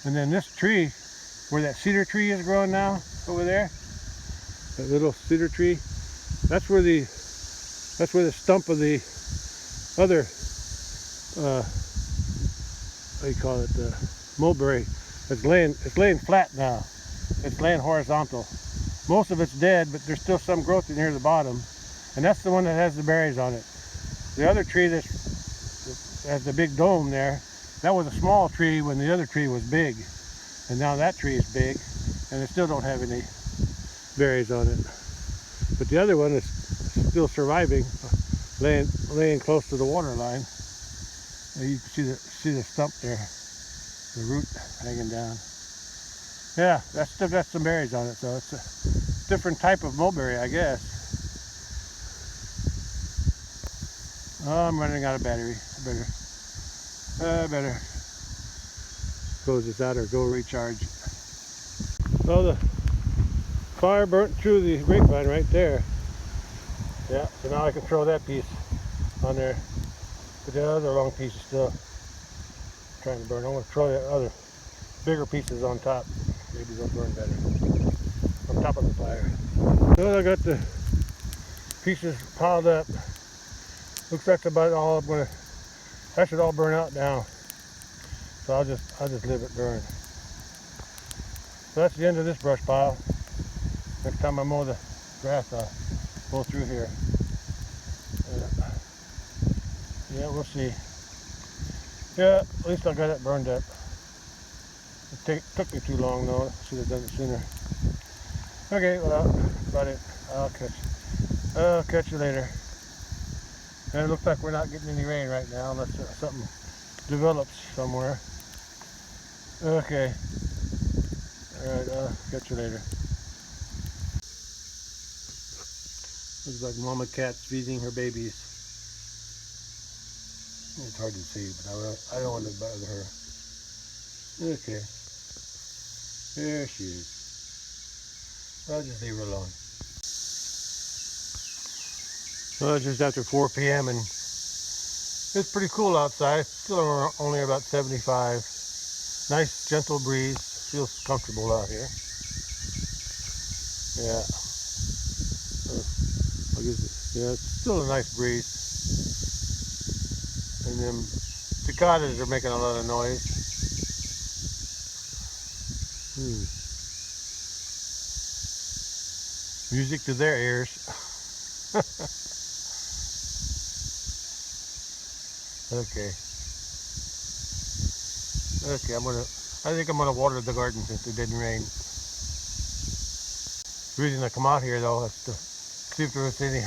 And then this tree, where that cedar tree is growing now, over there, that little cedar tree, that's where the stump of the other, what do you call it, the mulberry, it's laying flat now. It's laying horizontal. Most of it's dead, but there's still some growth in here at the bottom, and that's the one that has the berries on it. The other tree that has the big dome there, that was a small tree when the other tree was big, and now that tree is big, and it still don't have any berries on it. But the other one is still surviving, laying close to the water line. You can see the stump there, the root hanging down. Yeah, that's still got some berries on it, so it's a different type of mulberry, I guess. Oh, I'm running out of battery. I better close this out or go recharge. Well, the fire burnt through the grapevine right there. Yeah, so now I can throw that piece on there. But the other long piece is still trying to burn. I want to throw the other bigger pieces on top. Maybe they'll burn better on top of the fire. Well, I got the pieces piled up. Looks like about all I'm gonna. That should all burn out now. So I'll just leave it burn. So that's the end of this brush pile. Next time I mow the grass, I'll go through here. Yeah, we'll see. Yeah, at least I got it burned up. It took me too long though. Should have done it sooner. Okay, well, that's about it. I'll catch you later. And it looks like we're not getting any rain right now unless something develops somewhere. Okay. Alright, catch you later. Looks like mama cat's feeding her babies. It's hard to see, but I don't want to bother her. Okay. There she is. I'll just leave her alone. Well, it's just after 4 p.m. and it's pretty cool outside. Still only about 75. Nice gentle breeze. Feels comfortable out here. Yeah. Yeah, it's still a nice breeze. And then cicadas are making a lot of noise. Music to their ears. Okay. Okay, I think I'm gonna water the garden since it didn't rain. The reason I come out here though is to see if there was any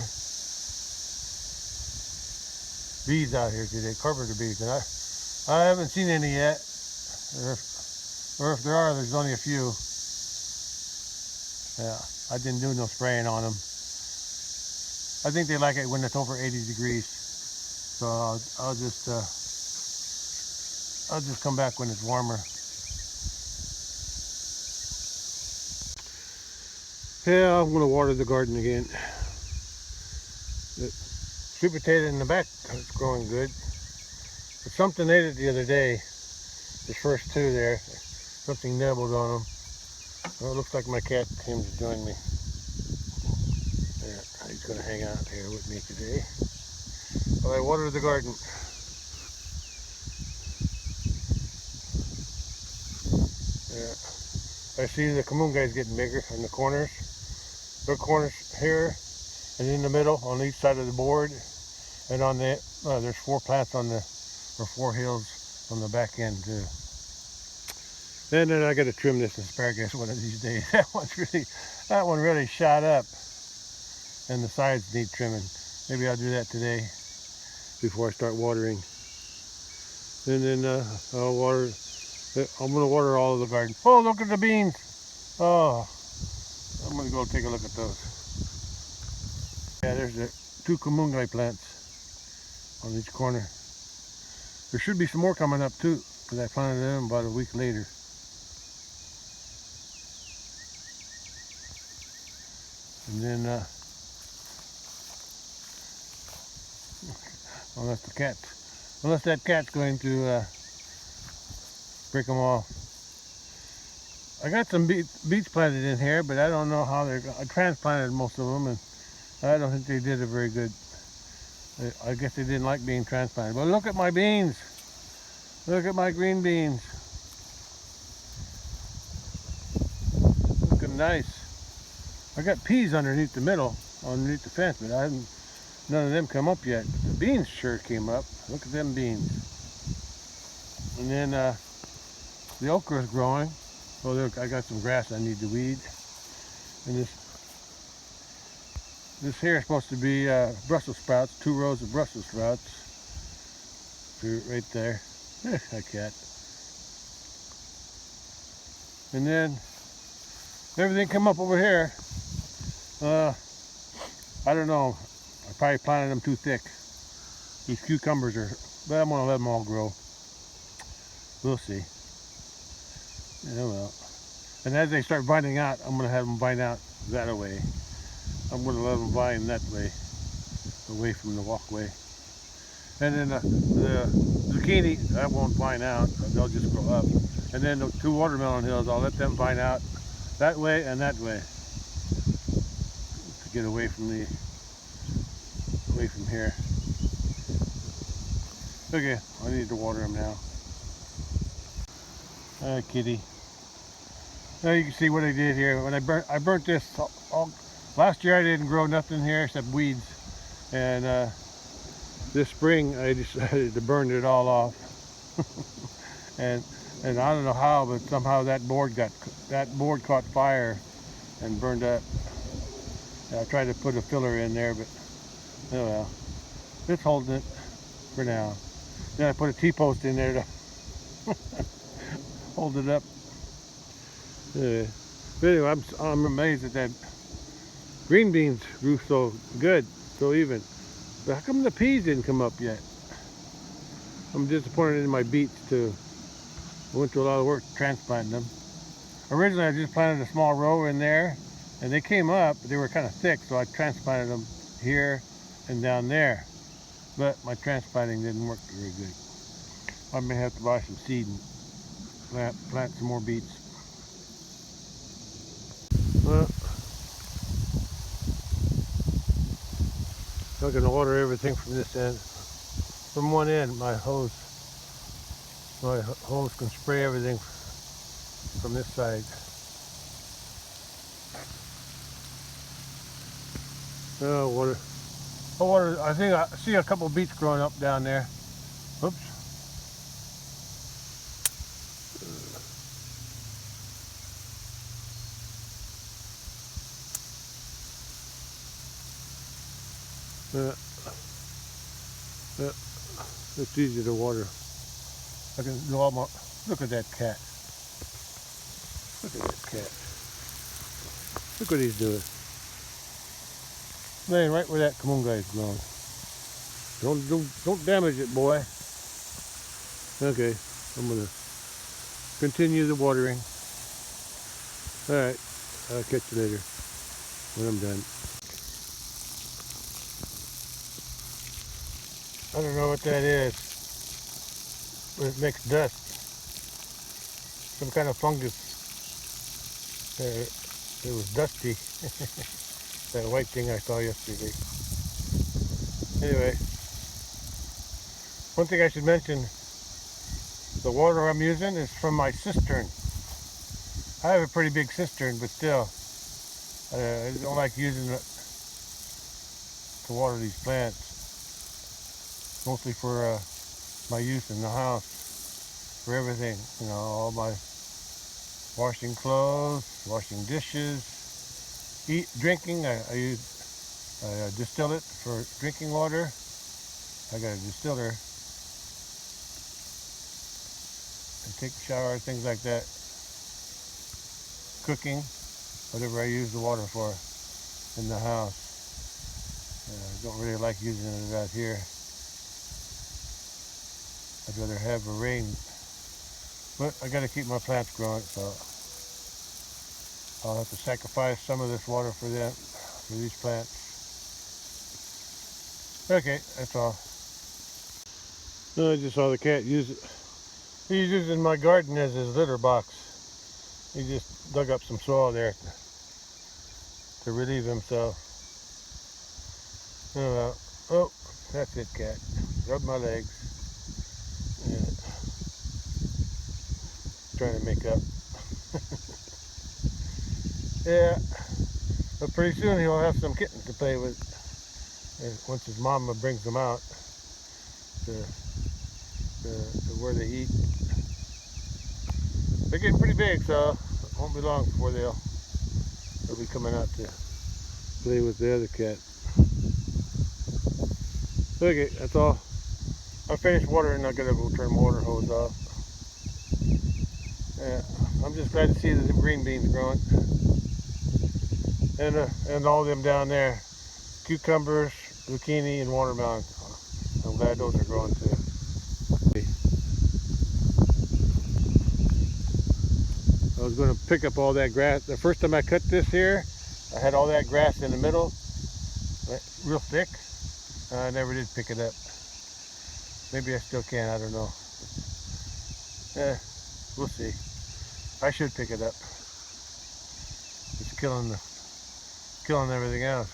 bees out here today, carpenter bees, and I haven't seen any yet. Or if there are, there's only a few. Yeah, I didn't do no spraying on them. I think they like it when it's over 80 degrees. So I'll just come back when it's warmer. Yeah, I'm gonna water the garden again. The sweet potato in the back is growing good. But something ate it the other day. The first two there, something nibbled on them. Well, it looks like my cat came to join me. Yeah, he's gonna hang out here with me today while I water the garden. Yeah, I see the kamunga is getting bigger in the corners. There are corners here and in the middle on each side of the board, and on the there's 4 plants on the, or 4 hills on the back end too. And then I got to trim this asparagus one of these days. That one really shot up, and the sides need trimming. Maybe I'll do that today before I start watering. And then I'll water. I'm gonna water all of the garden. Oh, look at the beans! Oh, I'm gonna go take a look at those. Yeah, there's the 2 kamungai plants on each corner. There should be some more coming up too, because I planted them about a week later. And then, unless that cat's going to break them off. I got some beets planted in here, but I don't know how I transplanted most of them, and I don't think they did it very good. I guess they didn't like being transplanted. But look at my beans. Look at my green beans. Looking nice. I got peas underneath the the fence, but none of them come up yet. The beans sure came up. Look at them beans. And then the okra is growing. Oh, look, I got some grass I need to weed. And this here is supposed to be Brussels sprouts, 2 rows of Brussels sprouts. Right there. A cat. And then everything come up over here. I don't know. I probably planted them too thick. These cucumbers are, but I'm gonna let them all grow. We'll see. Yeah, well. And as they start vining out, I'm gonna have them vine out that way. I'm gonna let them vine that way, away from the walkway. And then the zucchini, that won't vine out, they'll just grow up. And then the 2 watermelon hills, I'll let them vine out that way and that way to get away from here. Okay, I need to water them now. Kitty. Now you can see what I did here. When I burnt this last year, I didn't grow nothing here except weeds, and this spring I decided to burn it all off. and I don't know how, but somehow that board caught fire and burned up. I tried to put a filler in there, but oh well, it's holding it for now. Then I put a T-post in there to hold it up. Yeah. But anyway, I'm amazed that green beans grew so good, so even. But how come the peas didn't come up yet? I'm disappointed in my beets too. I went through a lot of work transplanting them. Originally I just planted a small row in there and they came up, but they were kind of thick, so I transplanted them here and down there. But my transplanting didn't work very good. I may have to buy some seed and plant some more beets. Well, I'm going to water everything from this end. From one end, my hose can spray everything from this side. Oh, water. Oh, water. I think I see a couple beets growing up down there. Oops. Yeah, it's easy to water. I can do all my. Look at that cat. Look at that cat. Look what he's doing. Laying right where that kamunga is growing. Don't damage it, boy. Okay, I'm gonna continue the watering. All right, I'll catch you later when I'm done. I don't know what that is, but it makes dust. Some kind of fungus. It was dusty. That white thing I saw yesterday. Anyway, one thing I should mention, the water I'm using is from my cistern. I have a pretty big cistern, but still, I don't like using it to water these plants. Mostly for my use in the house, for everything. You know, all my washing clothes, washing dishes, drinking. I distill it for drinking water. I got a distiller. I take a shower, things like that. Cooking, whatever I use the water for in the house. I don't really like using it out here. I'd rather have a rain. But I got to keep my plants growing, so I'll have to sacrifice some of this water for them, for these plants. Okay, that's all. No, I just saw the cat use it. He's using my garden as his litter box. He just dug up some soil there to relieve himself. Oh, that's it, cat. Rub my legs. Yeah. Trying to make up. Yeah, but pretty soon he'll have some kittens to play with. Once his mama brings them out to where they eat. They're getting pretty big, so it won't be long before they'll be coming out to play with the other cat. Okay, that's all. I finished watering. I gotta go turn my water hose off. Yeah, I'm just glad to see the green beans growing, and all of them down there, cucumbers, zucchini, and watermelon. I'm glad those are growing too. I was going to pick up all that grass. The first time I cut this here, I had all that grass in the middle, real thick. I never did pick it up. Maybe I still can, I don't know. We'll see. I should pick it up. It's killing everything else.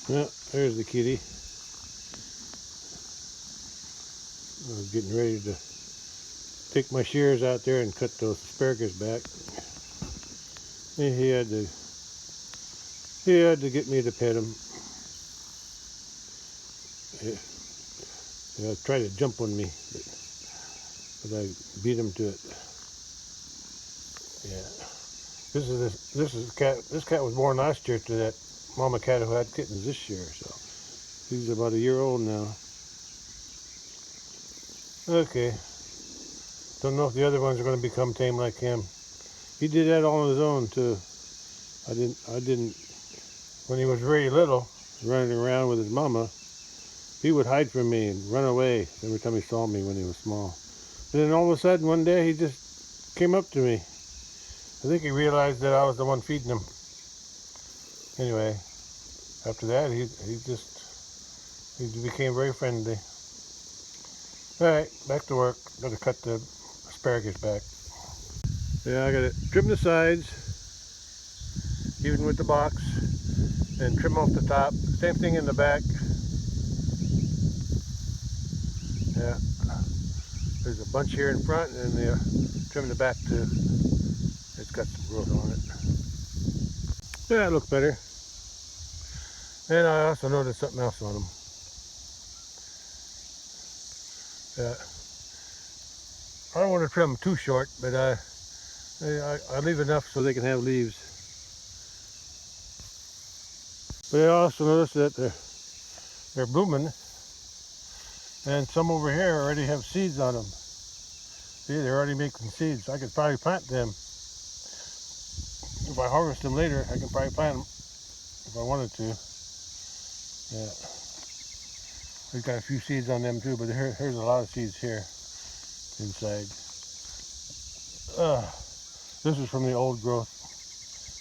Well, there's the kitty. I was getting ready to take my shears out there and cut those asparagus back. And he had to get me to pet him. He tried to jump on me, but I beat him to it. Yeah. This is cat. This cat was born last year to that mama cat who had kittens this year, so he's about a year old now. Okay. Don't know if the other ones are going to become tame like him. He did that all on his own too. I didn't. When he was very little, running around with his mama, he would hide from me and run away every time he saw me when he was small. And then all of a sudden, one day, he just came up to me. I think he realized that I was the one feeding him. Anyway, after that, he became very friendly. All right, back to work. Got to cut the asparagus back. Yeah, I got to trim the sides, even with the box, and trim off the top. Same thing in the back. Yeah, there's a bunch here in front, and trim the back too. It's got some growth on it. Yeah, it looks better. And I also noticed something else on them. Yeah, I don't want to trim them too short, but I leave enough so they can have leaves. But I also noticed that they're blooming, and some over here already have seeds on them. See, they're already making seeds. I could probably plant them. If I harvest them later, I can probably plant them if I wanted to. Yeah, we've got a few seeds on them too, but here's a lot of seeds here inside. This is from the old growth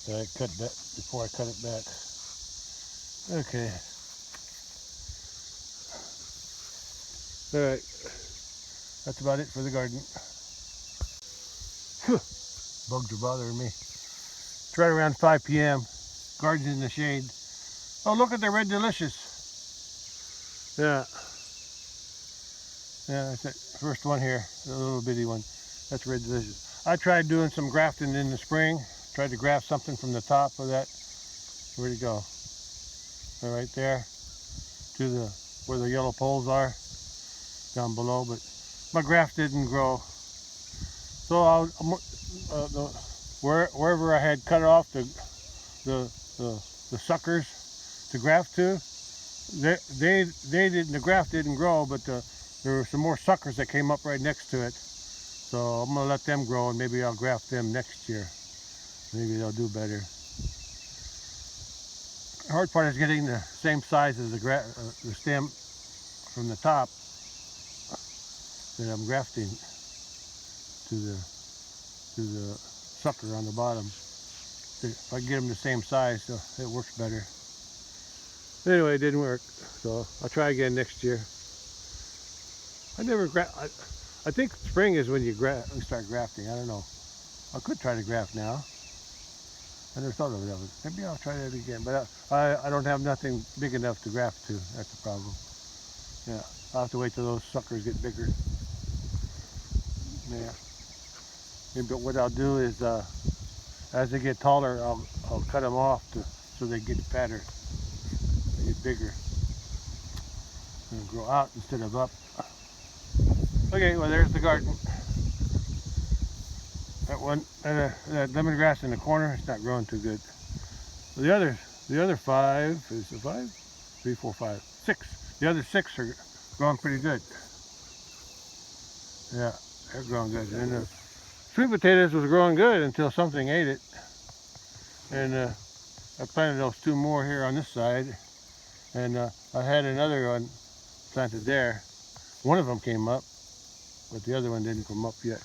that I cut back before I cut it back. Okay. All right. That's about it for the garden. Bugs are bothering me. It's right around 5 p.m. Garden's in the shade. Oh, look at the red delicious. Yeah. Yeah, that's it. First one here, the little bitty one. That's red delicious. I tried doing some grafting in the spring. Tried to graft something from the top of that. Where'd it go? Right there to where the yellow poles are down below, but my graft didn't grow. So wherever I had cut off the suckers to graft to, the graft didn't grow, but there were some more suckers that came up right next to it. So I'm gonna let them grow, and maybe I'll graft them next year. Maybe they'll do better. The hard part is getting the same size as the stem from the top that I'm grafting to the sucker on the bottom. If I get them the same size, so it works better. Anyway, it didn't work, so I'll try again next year. I think spring is when you start grafting. I don't know. I could try to graft now. I never thought of it. Maybe I'll try that again, but I don't have nothing big enough to graft to. That's the problem. Yeah, I'll have to wait till those suckers get bigger. Yeah. But what I'll do is, as they get taller, I'll cut them off so they get fatter, they get bigger, and grow out instead of up. Okay, well there's the garden. That lemongrass in the corner, it's not growing too good. The other 5, is it 5? 3, 4, 5, 6. The other 6 are growing pretty good. Yeah, they're growing good. And the sweet potatoes was growing good until something ate it. And I planted those 2 more here on this side. And I had another one planted there. One of them came up, but the other one didn't come up yet.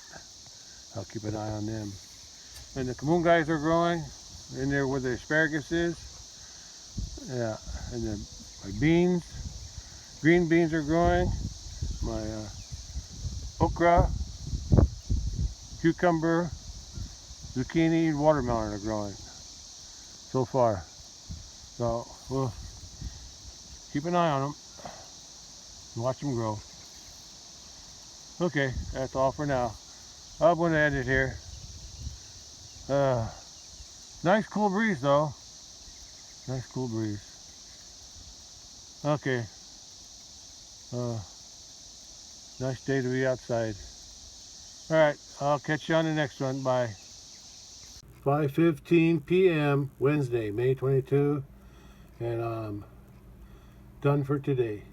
I'll keep an eye on them. And the kamungas are growing in there where the asparagus is. Yeah, and then my beans, green beans are growing. My okra, cucumber, zucchini, and watermelon are growing so far. So we'll keep an eye on them and watch them grow. Okay, that's all for now. I'm going to end it here. Nice cool breeze though. Nice cool breeze. Okay. Nice day to be outside. Alright, I'll catch you on the next one. Bye. 5:15 p.m. Wednesday, May 22. And I'm done for today.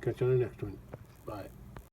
Catch you on the next one. Bye.